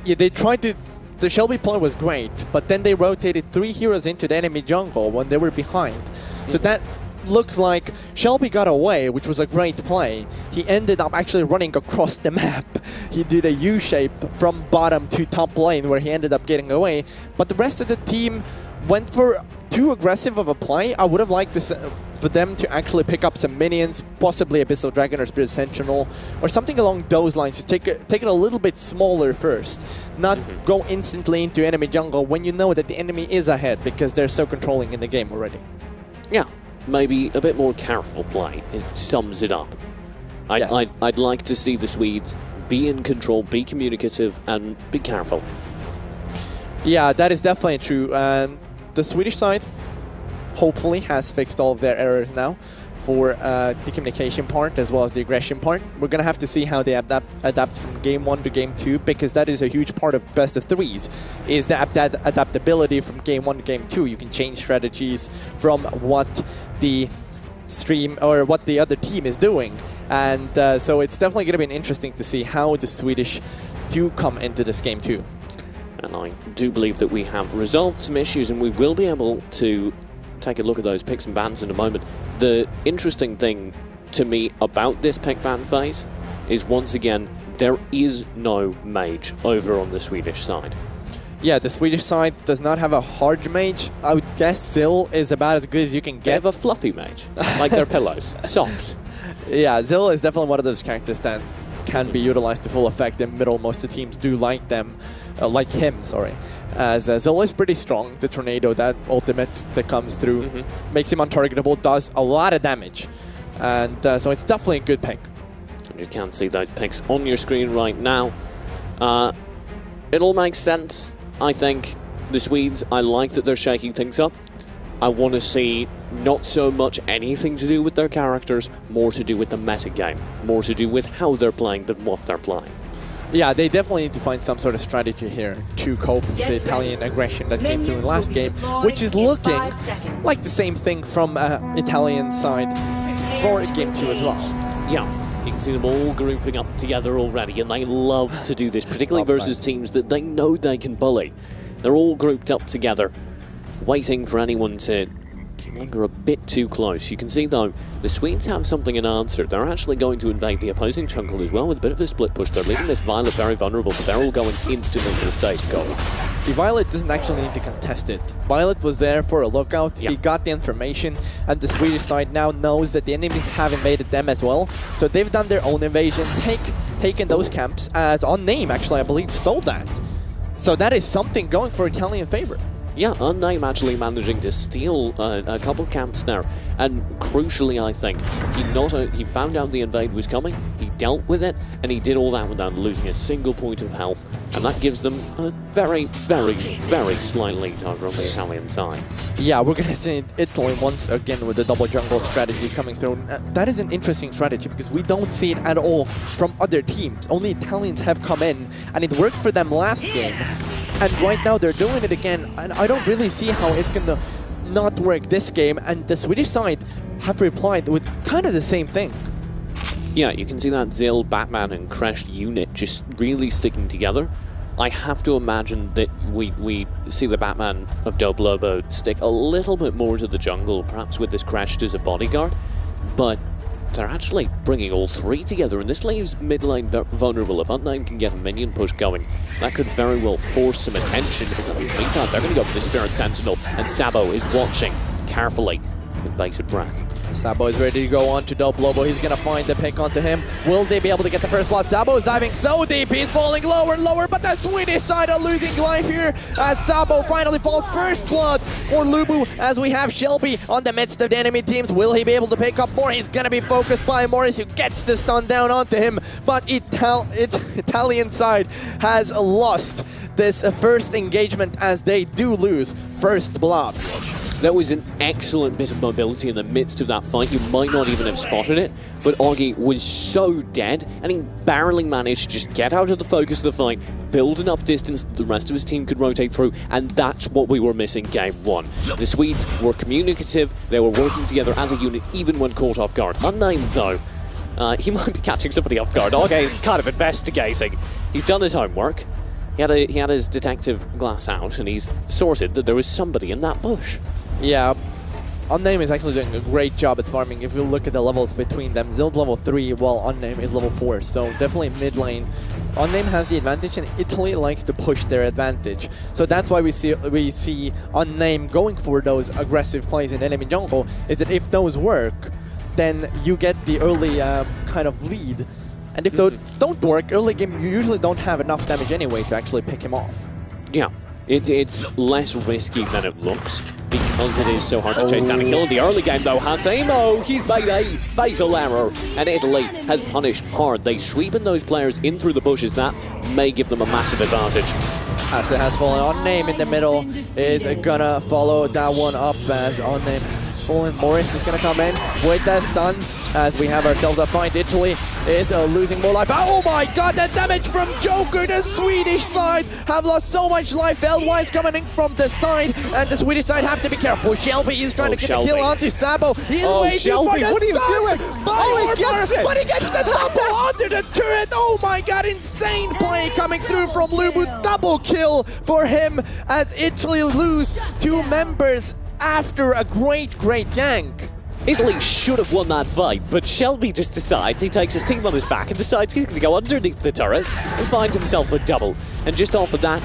Speaker 1: Yeah,
Speaker 2: they tried to... The Shelby play was great, but then they rotated 3 heroes into the enemy jungle when they were behind. So that looked like Shelby got away, which was a great play. He ended up actually running across the map. He did a U-shape from bottom to top lane where he ended up getting away. But the rest of the team went for too aggressive of a play. I would have liked this for them to actually pick up some minions, possibly Abyssal Dragon or Spirit Sentinel, or something along those lines, to take it a little bit smaller first. Not go instantly into enemy jungle when you know that the enemy is ahead, because they're so controlling in the game already.
Speaker 1: Yeah, maybe a bit more careful play. It sums it up. I'd like to see the Swedes be in control, be communicative, and be careful.
Speaker 2: Yeah, that is definitely true. The Swedish side hopefully has fixed all of their errors now for the communication part as well as the aggression part. We're going to have to see how they adapt from game 1 to game 2, because that is a huge part of best of 3s, is the adaptability from game 1 to game 2. You can change strategies from what the stream or what the other team is doing. And so it's definitely going to be interesting to see how the Swedish do come into this game too.
Speaker 1: And I do believe that we have resolved some issues, and we will be able to take a look at those picks and bans in a moment. The interesting thing to me about this pick ban phase is, once again, there is no mage over on the Swedish side.
Speaker 2: Yeah, the Swedish side does not have a hard mage. I would guess Zill is about as good as you can get.
Speaker 1: They have a fluffy mage, like their pillows, soft.
Speaker 2: Yeah, Zill is definitely one of those characters that can be utilized to full effect in middle. Most of the teams do like them, like him, sorry. As Zill is pretty strong. The tornado, that ultimate that comes through, makes him untargetable, does a lot of damage. And so it's definitely a good pick.
Speaker 1: And you can see those picks on your screen right now. It all makes sense, I think. The Swedes, I like that they're shaking things up. I want to see Not so much anything to do with their characters, more to do with the metagame, more to do with how they're playing than what they're playing.
Speaker 2: Yeah, they definitely need to find some sort of strategy here to cope with the Italian aggression that came through in last game, which is looking like the same thing from Italian side for game 2 as well.
Speaker 1: Yeah, you can see them all grouping up together already, and they love to do this, particularly versus teams that they know they can bully. They're all grouped up together, waiting for anyone to wander a bit too close. You can see, though, the Swedes have something in answer. They're actually going to invade the opposing jungle as well with a bit of a split push. They're leaving this Violet very vulnerable, but they're all going instantly for the safe goal.
Speaker 2: The Violet doesn't actually need to contest it. Violet was there for a lookout,
Speaker 1: yeah.
Speaker 2: He got the information, and the Swedish side now knows that the enemies have invaded them as well. So they've done their own invasion, taken those camps, as on name actually, I believe, stole that. So that is something going for Italian favor.
Speaker 1: Yeah, Unname actually managing to steal a couple camps there, and crucially, I think, he found out the invade was coming, he dealt with it, and he did all that without losing a single point of health, and that gives them a very, very, very slight lead over on the Italian side.
Speaker 2: Yeah, we're going to see Italy once again with the double jungle strategy coming through. That is an interesting strategy because we don't see it at all from other teams. Only Italians have come in, and it worked for them last game. And right now they're doing it again, and I don't really see how it can not work this game. And the Swedish side have replied with kind of the same thing.
Speaker 1: Yeah, you can see that Zill, Batman, and Crash unit just really sticking together. I have to imagine that we see the Batman of Dope Lobo stick a little bit more to the jungle, perhaps with this Crash as a bodyguard, but they're actually bringing all three together, and this leaves mid lane vulnerable. If Unknown can get a minion push going, that could very well force some attention. In the meantime, they're going to go for the Spirit Sentinel, and Sabo is watching carefully with bated breath.
Speaker 2: Sabo is ready to go on to Dope Lobo. He's going to find the pick onto him. Will they be able to get the first blood? Sabo is diving so deep. He's falling lower and lower, but the Swedish side are losing life here as Sabo finally falls. First blood for Lubu as we have Shelby on the midst of the enemy teams. Will he be able to pick up more? He's going to be focused by Morris, who gets the stun down onto him, but Italian side has lost this first engagement as they do lose first blood.
Speaker 1: That was an excellent bit of mobility in the midst of that fight. You might not even have spotted it, but Augie was so dead, and he barely managed to just get out of the focus of the fight, build enough distance that the rest of his team could rotate through, and that's what we were missing game 1. The Swedes were communicative, they were working together as a unit, even when caught off guard. Unnamed, though, he might be catching somebody off guard. Augie is kind of investigating. He's done his homework. He had his detective glass out, and he's sorted that there was somebody in that bush.
Speaker 2: Yeah, Unname is actually doing a great job at farming. If you look at the levels between them, Zill's level 3, while Unname is level 4, so definitely mid lane. Unname has the advantage, and Italy likes to push their advantage. So that's why we see Unname going for those aggressive plays in enemy jungle, is that if those work, then you get the early kind of lead. And if those don't work, early game you usually don't have enough damage anyway to actually pick him off.
Speaker 1: Yeah. It's less risky than it looks because it is so hard to chase down a kill. In the early game, though, Hasemo, he's made a fatal error, and Italy has punished hard. They sweeping those players in through the bushes. That may give them a massive advantage.
Speaker 2: As it has fallen on name in the middle, is gonna follow that one up as on name has fallen. Morris is gonna come in with that stun as we have ourselves a fight. Italy is losing more life. Oh my god, the damage from Joker! The Swedish side have lost so much life. Eldwise coming in from the side, and the Swedish side have to be careful. Shelby is trying to get the kill onto Sabo. He is way too far.
Speaker 1: What are you doing?
Speaker 2: Oh, he gets it! But he gets the double onto the turret. Oh my god, insane play coming through from Lubu. Double kill for him as Italy lose 2 members after a great gank.
Speaker 1: Italy should have won that fight, but Shelby just decides he takes his team on his back and decides he's going to go underneath the turret and find himself a double. And just off of that,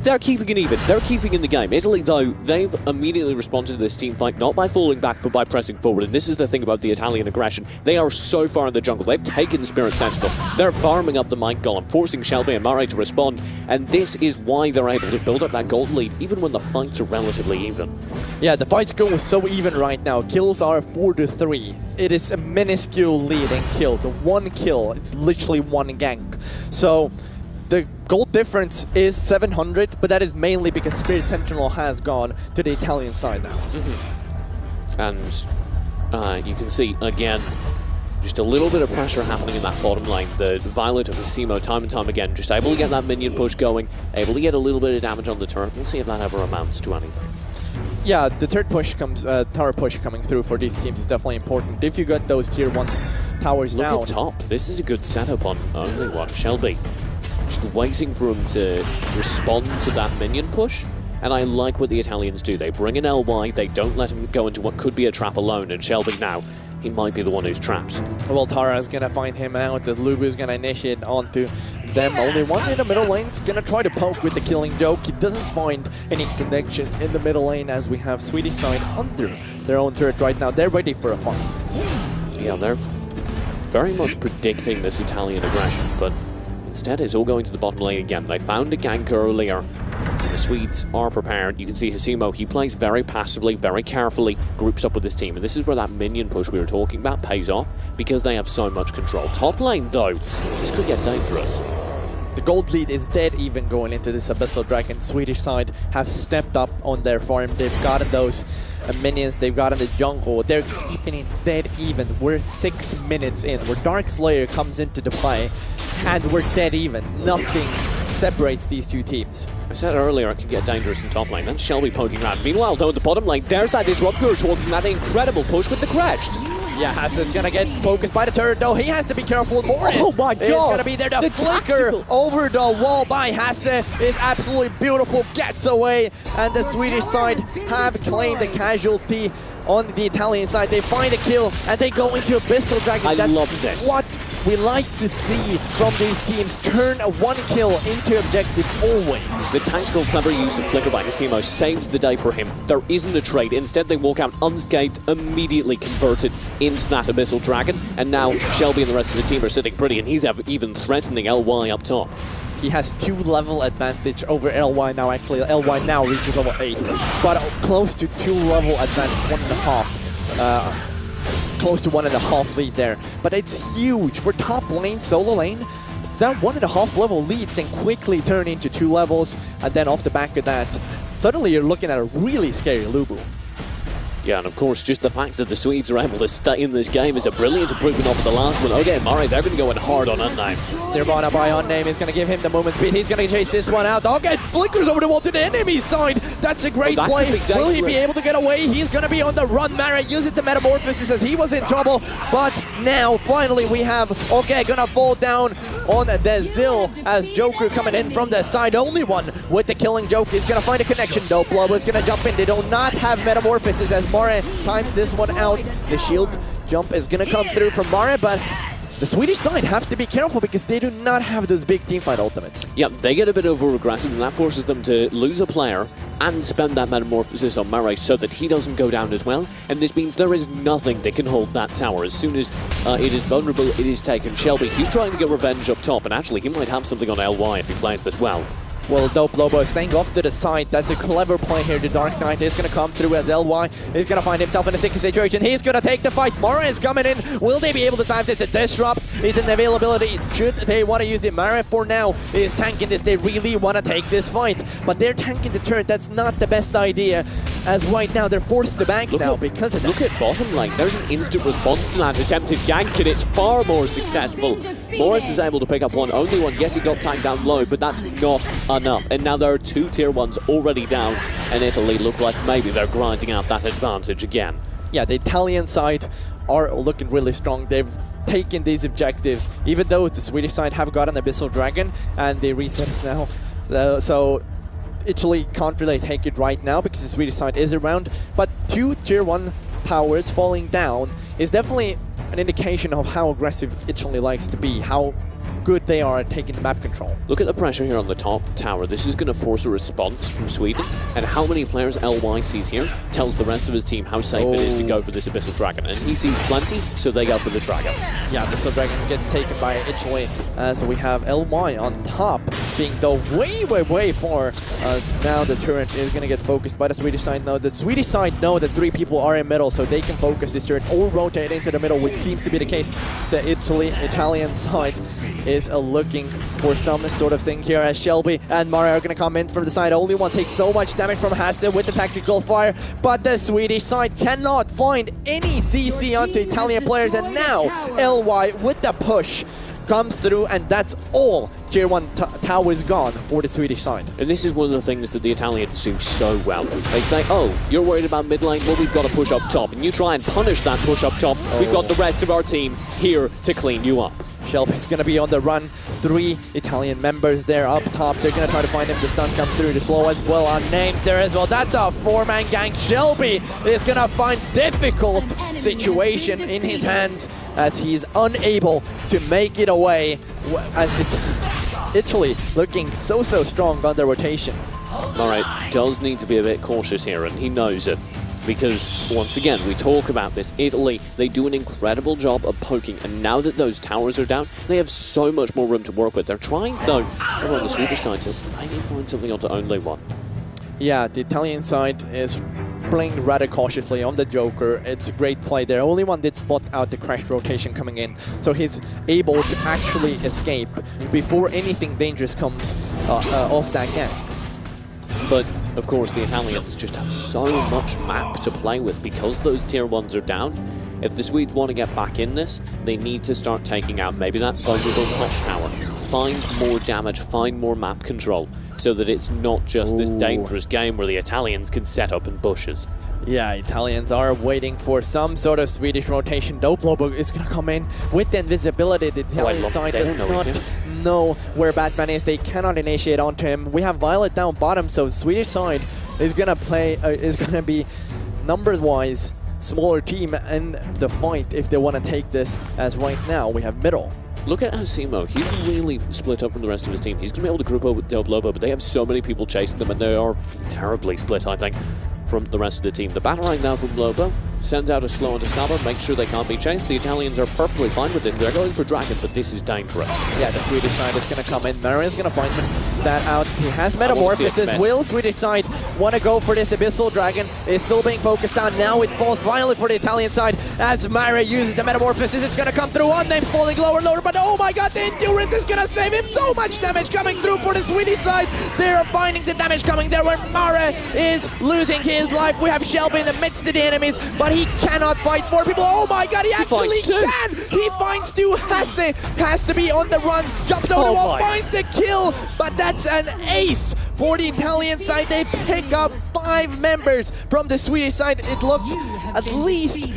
Speaker 1: they're keeping it even. They're keeping in the game. Italy, though, they've immediately responded to this team fight, not by falling back, but by pressing forward. And this is the thing about the Italian aggression. They are so far in the jungle. They've taken the Spirit Sentinel. They're farming up the Might Golem, forcing Shelby and Murray to respond. And this is why they're able to build up that gold lead, even when the fights are relatively even. Yeah, the fights go so even right now. Kills are 4-3. It is a minuscule lead in kills. 1 kill. It's literally 1 gank. So the gold difference is 700, but that is mainly because Spirit Sentinel has gone to the Italian side now. And you can see, again, just a little bit of pressure happening in that bottom lane. The Violet of Hasimo, time and time again, just able to get that minion push going, able to get a little bit of damage on the turret. We'll see if that ever amounts to anything.
Speaker 2: Yeah, the third push comes, tower push coming through for these teams is definitely important. If you got those tier 1 towers down.
Speaker 1: Look at top. This is a good setup on only one. Shelby just waiting for him to respond to that minion push. And I like what the Italians do. They bring in LY, they don't let him go into what could be a trap alone. And Shelby now, he might be the one who's trapped.
Speaker 2: Well, Tara's gonna find him out. The Lubu's gonna initiate onto them. Only one in the middle lane's gonna try to poke with the killing joke. He doesn't find any connection in the middle lane as we have Swedish side under their own turret right now. They're ready for a fight.
Speaker 1: Yeah, they're very much predicting this Italian aggression, but instead it's all going to the bottom lane again. They found a gank earlier. The Swedes are prepared. You can see Hasimo, he plays very passively, very carefully, groups up with his team. And this is where that minion push we were talking about pays off, because they have so much control. Top lane, though, this could get dangerous.
Speaker 2: The gold lead is dead even going into this Abyssal Dragon. Swedish side have stepped up on their farm. They've gotten those minions, they've gotten the jungle. They're keeping it dead even. We're 6 minutes in, where Dark Slayer comes into the play, and we're dead even. Nothing separates these two teams.
Speaker 1: I said earlier it can get dangerous in top lane. That's Shelby poking around. Meanwhile, though, in the bottom lane, there's that Disrupt we were talking, that incredible push with the Crest.
Speaker 2: Yeah, Hasse's gonna get focused by the turret, though. He has to be careful. Morris
Speaker 1: oh my God.
Speaker 2: is gonna be there. The flicker
Speaker 1: tactical
Speaker 2: over the wall by Hasse is absolutely beautiful. Gets away, and the Swedish side have claimed a casualty on the Italian side. They find a kill, and they go into Abyssal Dragon.
Speaker 1: I love this.
Speaker 2: What we like to see from these teams, turn a 1 kill into objective always.
Speaker 1: The tactical clever use of Flicker by Hasimo saves the day for him. There isn't a trade. Instead, they walk out unscathed, immediately converted into that Abyssal Dragon. And now Shelby and the rest of his team are sitting pretty, and he's even threatening LY up top.
Speaker 2: He has 2 level advantage over LY now. Actually, LY now reaches level 8, but close to 2 level advantage, 1.5. Close to 1.5 lead there, but it's huge for top lane, solo lane. That 1.5 level lead can quickly turn into 2 levels, and then off the back of that, suddenly you're looking at a really scary Lubu.
Speaker 1: Yeah, and of course, just the fact that the Swedes are able to stay in this game is a brilliant improvement off of the last one. Okay, Murray, they're going to go in hard on Unname.
Speaker 2: Nirvana by Unname is going to give him the movement speed. He's going to chase this one out. Okay, flickers over the wall to the enemy side. That's a great play. Will he be able to get away? He's going to be on the run. Mara uses the Metamorphosis as he was in trouble. But now, finally, we have Okay going to fall down on the Zill as Joker coming in from the side. Only one with the killing joke is going to find a connection. No, Blob is going to jump in. They do not have Metamorphosis as Mara times this one out. The shield jump is going to come through from Mara, but the Swedish side have to be careful because they do not have those big teamfight ultimates.
Speaker 1: Yeah, they get a bit over-aggressive, and that forces them to lose a player and spend that Metamorphosis on Murray so that he doesn't go down as well. And this means there is nothing that can hold that tower. As soon as it is vulnerable, it is taken. Shelby, he's trying to get revenge up top, and actually he might have something on LY if he plays this well.
Speaker 2: Well, Dope Lobo staying off to the side. That's a clever play here. The Dark Knight is going to come through as LY is going to find himself in a sticky situation. He's going to take the fight. Mara is coming in. Will they be able to dive this? A Disrupt is an availability. Should they want to use it? Mara for now is tanking this. They really want to take this fight, but they're tanking the turret. That's not the best idea, as right now they're forced to bank now because of that.
Speaker 1: Look at bottom lane. There's an instant response to that attempted gank, and it's far more successful. Morris is able to pick up one, only one. Yes, he got tanked down low, but that's not enough. And now there are 2 tier 1s already down, and Italy look like maybe they're grinding out that advantage again.
Speaker 2: Yeah, the Italian side are looking really strong. They've taken these objectives, even though the Swedish side have gotten Abyssal Dragon, and they reset now. So Italy can't really take it right now because the Swedish side is around, but 2 tier 1 towers falling down is definitely an indication of how aggressive Italy likes to be, how good they are at taking map control.
Speaker 1: Look at the pressure here on the top tower. This is going to force a response from Sweden, and how many players LY sees here tells the rest of his team how safe it is to go for this Abyssal Dragon, and he sees plenty, so they go for the Dragon. Yeah,
Speaker 2: Abyssal Dragon gets taken by Italy, so we have LY on top, being though way far. Now the turret is going to get focused by the Swedish side. Now the Swedish side know that 3 people are in middle, so they can focus this turret or rotate into the middle, which seems to be the case. The Italian side is looking for some sort of thing here as Shelby and Mara are going to come in from the side. Only one takes so much damage from Hasse with the tactical fire, but the Swedish side cannot find any CC onto Italian players, and now LY with the push comes through, and that's all. Tier 1 tower is gone for the Swedish side.
Speaker 1: And this is one of the things that the Italians do so well. They say, oh, you're worried about mid lane? Well, we've got to push up top. And you try and punish that push up top. We've got the rest of our team here to clean you up.
Speaker 2: Shelby's going to be on the run. 3 Italian members there up top. They're going to try to find him. The stun come through. The slow as well on names there as well. That's a 4-man gang. Shelby is going to find difficult situation in his hands as he's unable to make it away, as Italy looking so strong on the rotation.
Speaker 1: Alright, does need to be a bit cautious here, and he knows it. Because, once again, we talk about this. Italy, they do an incredible job of poking, and now that those towers are down, they have so much more room to work with. They're trying, though, over on the Swedish side, to maybe find something onto only one. Yeah,
Speaker 2: the Italian side is playing rather cautiously on the Joker. It's a great play there. Only one did spot out the crash rotation coming in, so he's able to actually escape before anything dangerous comes off that gang.
Speaker 1: But, of course, the Italians just have so much map to play with because those tier 1s are down. If the Swedes want to get back in this, they need to start taking out maybe that vulnerable top tower. Find more damage, find more map control, so that it's not just this dangerous game where the Italians can set up in bushes.
Speaker 2: Yeah, Italians are waiting for some sort of Swedish rotation. Doplobo is going to come in with the invisibility. The Italian side does not know where Batman is. They cannot initiate onto him. We have Violet down bottom, so Swedish side is going to play, is going to be numbers-wise smaller team in the fight if they want to take this, as right now we have middle.
Speaker 1: Look at Asimo. He's really split up from the rest of his team. He's going to be able to group up with Doplobo, but they have so many people chasing them, and they are terribly split, I think, from the rest of the team. The batarang now from Lobo sends out a slow onto Saba, makes sure they can't be chased. The Italians are perfectly fine with this. They're going for Dragon, but this is dangerous. Yeah, the Swedish side is going to come in. Mara is going to find that out. He has Metamorphosis. Will Swedish side want to go for this Abyssal Dragon? Is still being focused on. Now it falls finally for the Italian side as Mara uses the Metamorphosis. It's going to come through. On name's falling lower, but oh my god, the Endurance is going to save him. So much damage coming through for the Swedish side. They're finding the damage coming there where Mara is losing his life. We have Shelby in the midst of the enemies, but he cannot fight 4 people. Oh my god, he actually can! He finds 2. Hasse has to be on the run, jumps over the wall, finds the kill, but that's an ace for the Italian side. They pick up 5 members from the Swedish side. It looked at least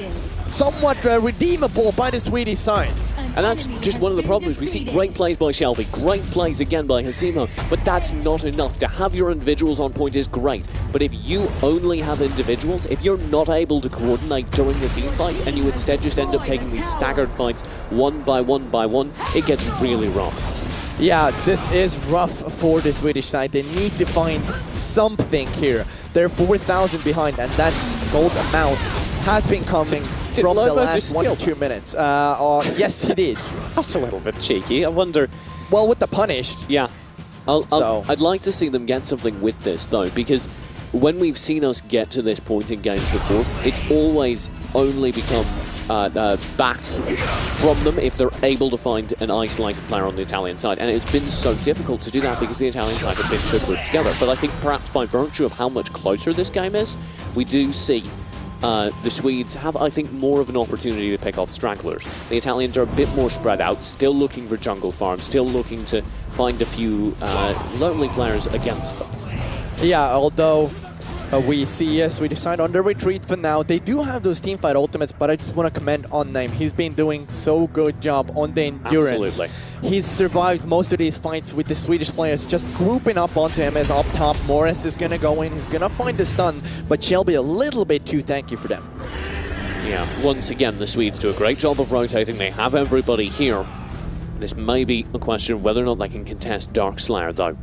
Speaker 1: somewhat redeemable by the Swedish side. And that's just one of the problems. We see great plays by Shelby, great plays again by Hasimo, but that's not enough. To have your individuals on point is great, but if you only have individuals, if you're not able to coordinate during the team fight, and you instead just end up taking these staggered fights one by one, it gets really rough. Yeah, this is rough for the Swedish side. They need to find something here. They're 4,000 behind, and that gold amount has been coming from the last 1 to 2 minutes. Yes, he did. That's a little bit cheeky. I wonder...
Speaker 2: Well, with the punish.
Speaker 1: Yeah. I'd like to see them get something with this, though, because when we've seen us get to this point in games before, it's always only become back from them if they're able to find an isolated player on the Italian side. And it's been so difficult to do that because the Italian side have been so grouped together. But I think perhaps by virtue of how much closer this game is, we do see the Swedes have, I think, more of an opportunity to pick off stragglers. The Italians are a bit more spread out, still looking for jungle farms, still looking to find a few lonely players against them.
Speaker 2: Yeah, although we see Swedish side on the retreat for now. They do have those teamfight ultimates, but I just want to commend on name. He's been doing so good job on the endurance.
Speaker 1: Absolutely.
Speaker 2: He's survived most of these fights with the Swedish players just grouping up onto him as up top. Morris is going to go in. He's going to find the stun, but Shelby a little bit too tanky for them.
Speaker 1: Yeah, once again, the Swedes do a great job of rotating. They have everybody here. This may be a question of whether or not they can contest Darkslayer, though.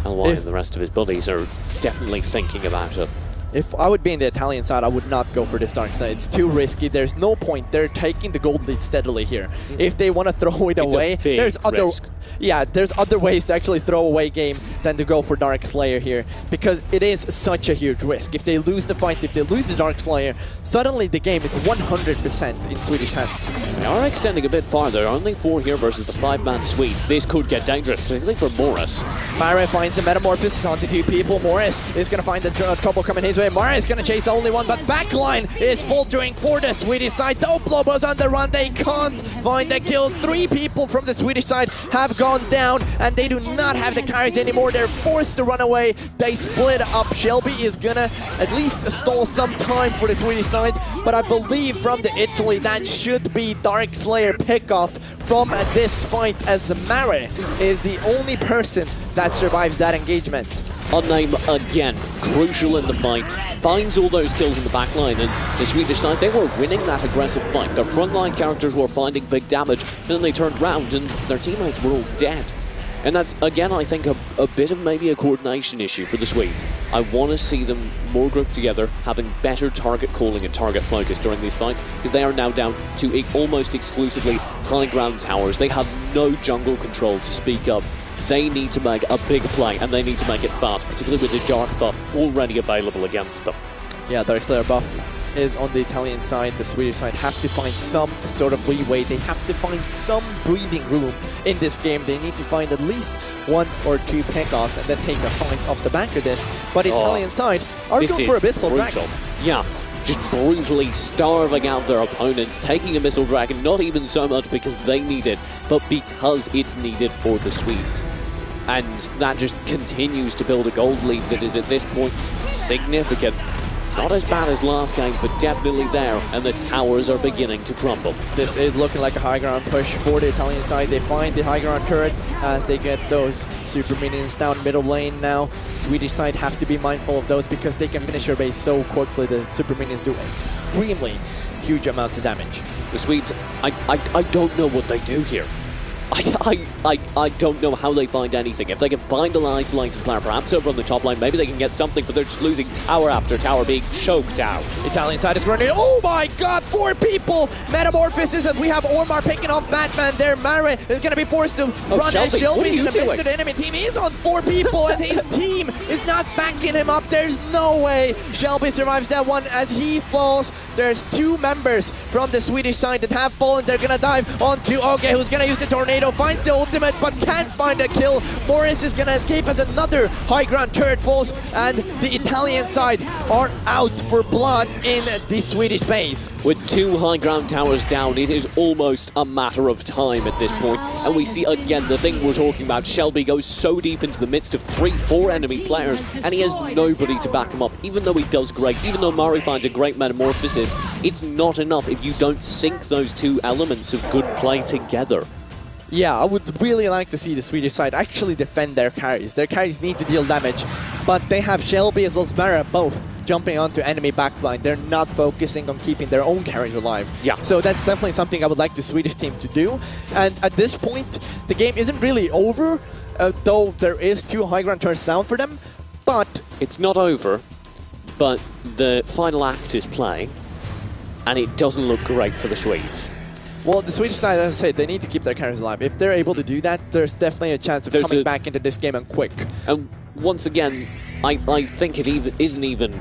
Speaker 1: LY and the rest of his buddies are definitely thinking about it.
Speaker 2: If I would be in the Italian side, I would not go for this Darkslayer. It's too risky. There's no point. They're taking the gold lead steadily here. If they want to throw it away, there's other ways to actually throw away game. than to go for Dark Slayer here, because it is such a huge risk. If they lose the fight, if they lose the Dark Slayer, suddenly the game is 100% in Swedish hands.
Speaker 1: They are extending a bit farther. Only 4 here versus the 5-man Swedes. This could get dangerous, particularly for Morris.
Speaker 2: Mare finds the Metamorphosis onto 2 people. Morris is going to find the trouble coming his way. Mare is going to chase only one, but backline is faltering for the Swedish side. Doplobos on the run. They can't find the kill. 3 people from the Swedish side have gone down, and they do not have the carries anymore. They're forced to run away. They split up. Shelby is going to at least stall some time for the Swedish side, but I believe from the Italy that should be Dark Slayer pickoff from this fight, as Mare is the only person that survives that engagement.
Speaker 1: Unname again, crucial in the fight, finds all those kills in the backline, and the Swedish side, they were winning that aggressive fight. Their frontline characters were finding big damage, and then they turned around and their teammates were all dead. And that's, again, I think a bit of maybe a coordination issue for the Swedes. I want to see them more grouped together, having better target calling and target focus during these fights, because they are now down to almost exclusively high ground towers. They have no jungle control to speak of. They need to make a big play, and they need to make it fast, particularly with the Dark buff already available against them.
Speaker 2: Yeah, Dark Slayer buff is on the Italian side. The Swedish side have to find some sort of leeway. They have to find some breathing room in this game. They need to find at least 1 or 2 pickoffs and then take a fight off the back of this. But Italian side are going for Abyssal Dragon.
Speaker 1: Yeah, just brutally starving out their opponents, taking Abyssal Dragon, not even so much because they need it, but because it's needed for the Swedes. And that just continues to build a gold lead that is at this point significant. Not as bad as last game, but definitely there, and the towers are beginning to crumble.
Speaker 2: This is looking like a high ground push for the Italian side. They find the high ground turret as they get those super minions down middle lane now. Swedish side have to be mindful of those because they can finish your base so quickly. The super minions do extremely huge amounts of damage.
Speaker 1: The Swedes, I don't know what they do here. I don't know how they find anything. If they can find an isolated player, perhaps over on the top line, maybe they can get something, but they're just losing tower after tower, being choked out.
Speaker 2: Italian side is running. Oh my god, 4 people! Metamorphosis, and we have Ormar picking off Batman there. Mare is going to be forced to run, and Shelby's in the midst of the enemy team. He's on 4 people, and his team is not backing him up. There's no way Shelby survives that one as he falls. There's 2 members from the Swedish side that have fallen. They're going to dive onto Oge, who's going to use the tornado, finds the ultimate, but can't find a kill. Morris is going to escape as another high ground turret falls, and the Italian side are out for blood in the Swedish base.
Speaker 1: With 2 high ground towers down, it is almost a matter of time at this point. And we see again the thing we're talking about. Shelby goes so deep into the midst of 3-4 enemy players, and he has nobody to back him up. Even though he does great, even though Mari finds a great metamorphosis, it's not enough if you don't sync those 2 elements of good play together.
Speaker 2: Yeah, I would really like to see the Swedish side actually defend their carries. Their carries need to deal damage, but they have Shelby as well as Mara both jumping onto enemy backline. They're not focusing on keeping their own carries alive.
Speaker 1: Yeah.
Speaker 2: So that's definitely something I would like the Swedish team to do. And at this point, the game isn't really over, though there is 2 high ground turns down for them, but...
Speaker 1: It's not over, but the final act is playing, and it doesn't look great for the Swedes.
Speaker 2: Well, the Swedish side, as I said, they need to keep their carries alive. If they're able to do that, there's definitely a chance of coming back into this game and quick.
Speaker 1: And once again, I think it isn't even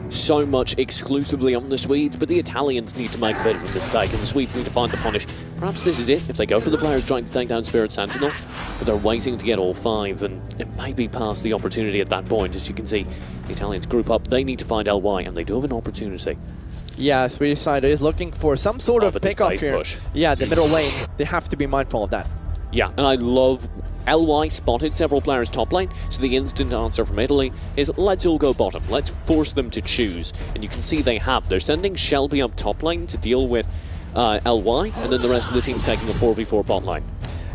Speaker 1: so much exclusively on the Swedes, but the Italians need to make a bit of a mistake, and the Swedes need to find the punish. Perhaps this is it, if they go for the players trying to take down Spirit Sentinel, but they're waiting to get all 5, and it may be past the opportunity at that point. As you can see, the Italians group up, they need to find LY, and they do have an opportunity.
Speaker 2: Yeah, Swedish side is looking for some sort of pickoff here.
Speaker 1: Push.
Speaker 2: Yeah, the middle lane, they have to be mindful of that.
Speaker 1: Yeah, and I love LY spotted several players top lane, so the instant answer from Italy is let's all go bottom. Let's force them to choose. And you can see they have. They're sending Shelby up top lane to deal with LY, and then the rest of the team's taking a 4v4 bot lane.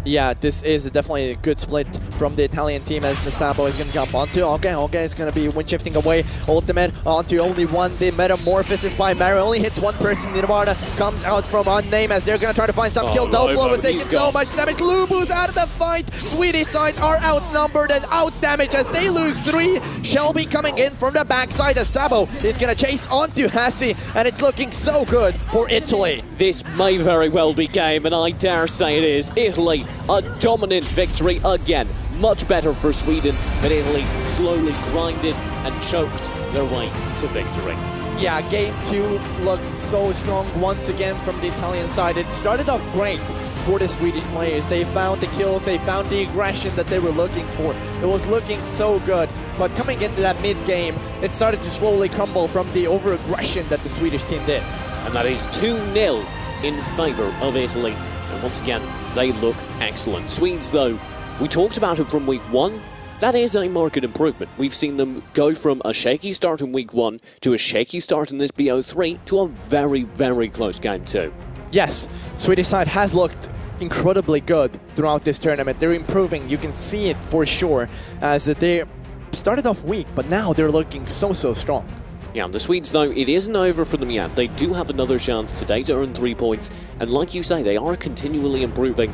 Speaker 2: Yeah, this is definitely a good split from the Italian team as Sabo is going to jump onto Oge. Oge is going to be wind shifting away. Ultimate onto only one. The Metamorphosis by Mara only hits one person. Nirvana comes out from Unnamed as they're going to try to find some kill. Doublo is taking so much damage. Lubu's out of the fight. Swedish side are outnumbered and out damaged as they lose 3. Shelby coming in from the backside as Sabo is going to chase onto Hassi, and it's looking so good for Italy.
Speaker 1: This may very well be game, and I dare say it is. Italy, a dominant victory again. much better for Sweden, but Italy slowly grinded and choked their way to victory.
Speaker 2: Yeah, game 2 looked so strong once again from the Italian side. It started off great for the Swedish players. They found the kills, they found the aggression that they were looking for. It was looking so good, but coming into that mid-game, it started to slowly crumble from the over-aggression that the Swedish team did.
Speaker 1: And that is 2-0 in favour of Italy. And once again, they look excellent. Swedes, though, we talked about it from week 1. That is a marked improvement. We've seen them go from a shaky start in week 1 to a shaky start in this BO3 to a very, very close game 2.
Speaker 2: Yes, Swedish side has looked incredibly good throughout this tournament. They're improving, you can see it for sure, as they started off weak, but now they're looking so strong.
Speaker 1: Yeah, the Swedes, though, it isn't over for them yet. They do have another chance today to earn 3 points, and like you say, they are continually improving.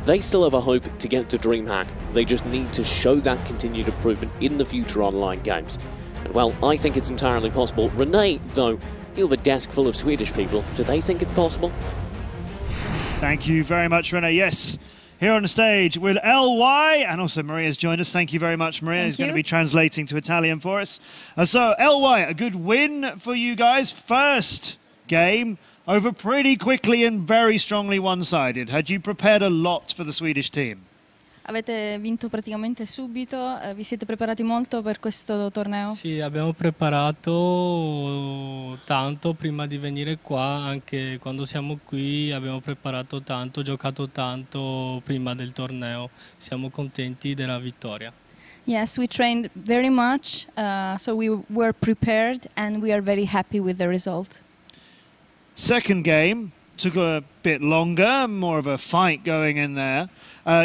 Speaker 1: They still have a hope to get to DreamHack. They just need to show that continued improvement in the future online games. And well, I think it's entirely possible. Renee, though, you have a desk full of Swedish people. Do they think it's possible?
Speaker 3: Thank you very much, Renee. Yes, here on the stage with LY, and also Maria's joined us. Thank you very much, Maria. Who's going to be translating to Italian for us. So, LY, a good win for you guys. First game over pretty quickly and very strongly one-sided. Had you prepared a lot for the Swedish team?
Speaker 4: Avete vinto praticamente subito, vi siete preparati molto per questo torneo?
Speaker 5: Sì, abbiamo preparato tanto prima di venire qua, anche quando siamo qui abbiamo preparato tanto, giocato tanto prima del torneo. Siamo contenti della vittoria.
Speaker 4: Yes, we trained very much, so we were prepared and we are very happy with the result.
Speaker 3: Second game took a bit longer, more of a fight going in there.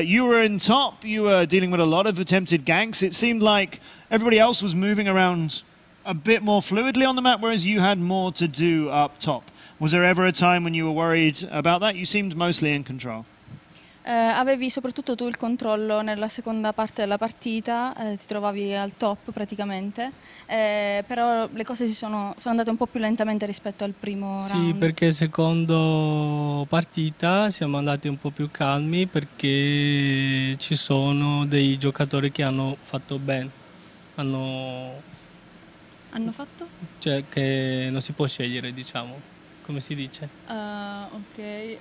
Speaker 3: You were in top, you were dealing with a lot of attempted ganks. It seemed like everybody else was moving around a bit more fluidly on the map, whereas you had more to do up top. Was there ever a time when you were worried about that? You seemed mostly in control.
Speaker 4: Avevi soprattutto tu il controllo nella seconda parte della partita, ti trovavi al top praticamente, però le cose sono andate un po' più lentamente rispetto al primo round.
Speaker 5: Sì, perché secondo partita siamo andati un po' più calmi perché ci sono dei giocatori che hanno fatto bene. Hanno
Speaker 4: fatto?
Speaker 5: Cioè che non si può scegliere, diciamo. Come si dice?
Speaker 4: Ok.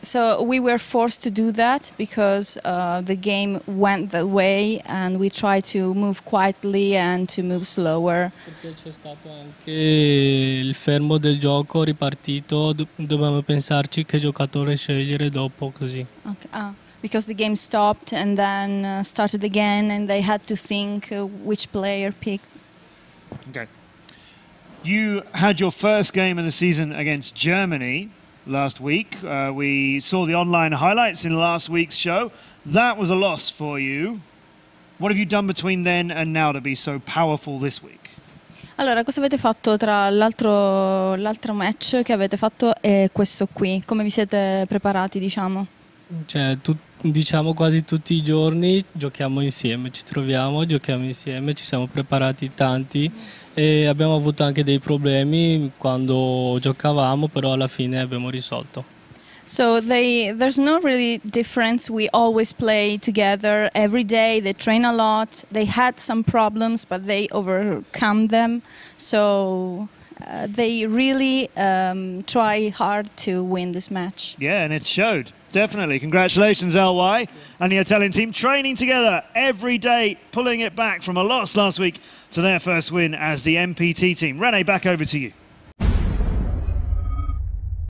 Speaker 4: So we were forced to do that because the game went that way and we tried to move quietly and to move slower.
Speaker 5: Perché c'è stato anche il fermo del gioco ripartito, dobbiamo pensarci che giocatore scegliere dopo così.
Speaker 4: Okay. Because the game stopped and then started again and they had to think which player picked.
Speaker 3: Okay. You had your first game of the season against Germany last week. We saw the online highlights in last week's show. That was a loss for you. What have you done between then and now to be so powerful this week?
Speaker 4: Allora, cosa avete fatto tra l'altro match che avete fatto e questo qui? Come vi siete preparati, diciamo?
Speaker 5: Cioè, diciamo quasi tutti i giorni giochiamo insieme, ci troviamo, giochiamo insieme, ci siamo preparati tanti e abbiamo avuto anche dei problemi quando giocavamo, però alla fine abbiamo risolto.
Speaker 4: So there's no really difference. We always play together every day. They train a lot. They had some problems, but they overcome them. So they really try hard to win this match.
Speaker 3: Yeah, and it showed. Definitely. Congratulations, LY and the Italian team training together every day, pulling it back from a loss last week to their first win as the NPT team. Renee, back over to you.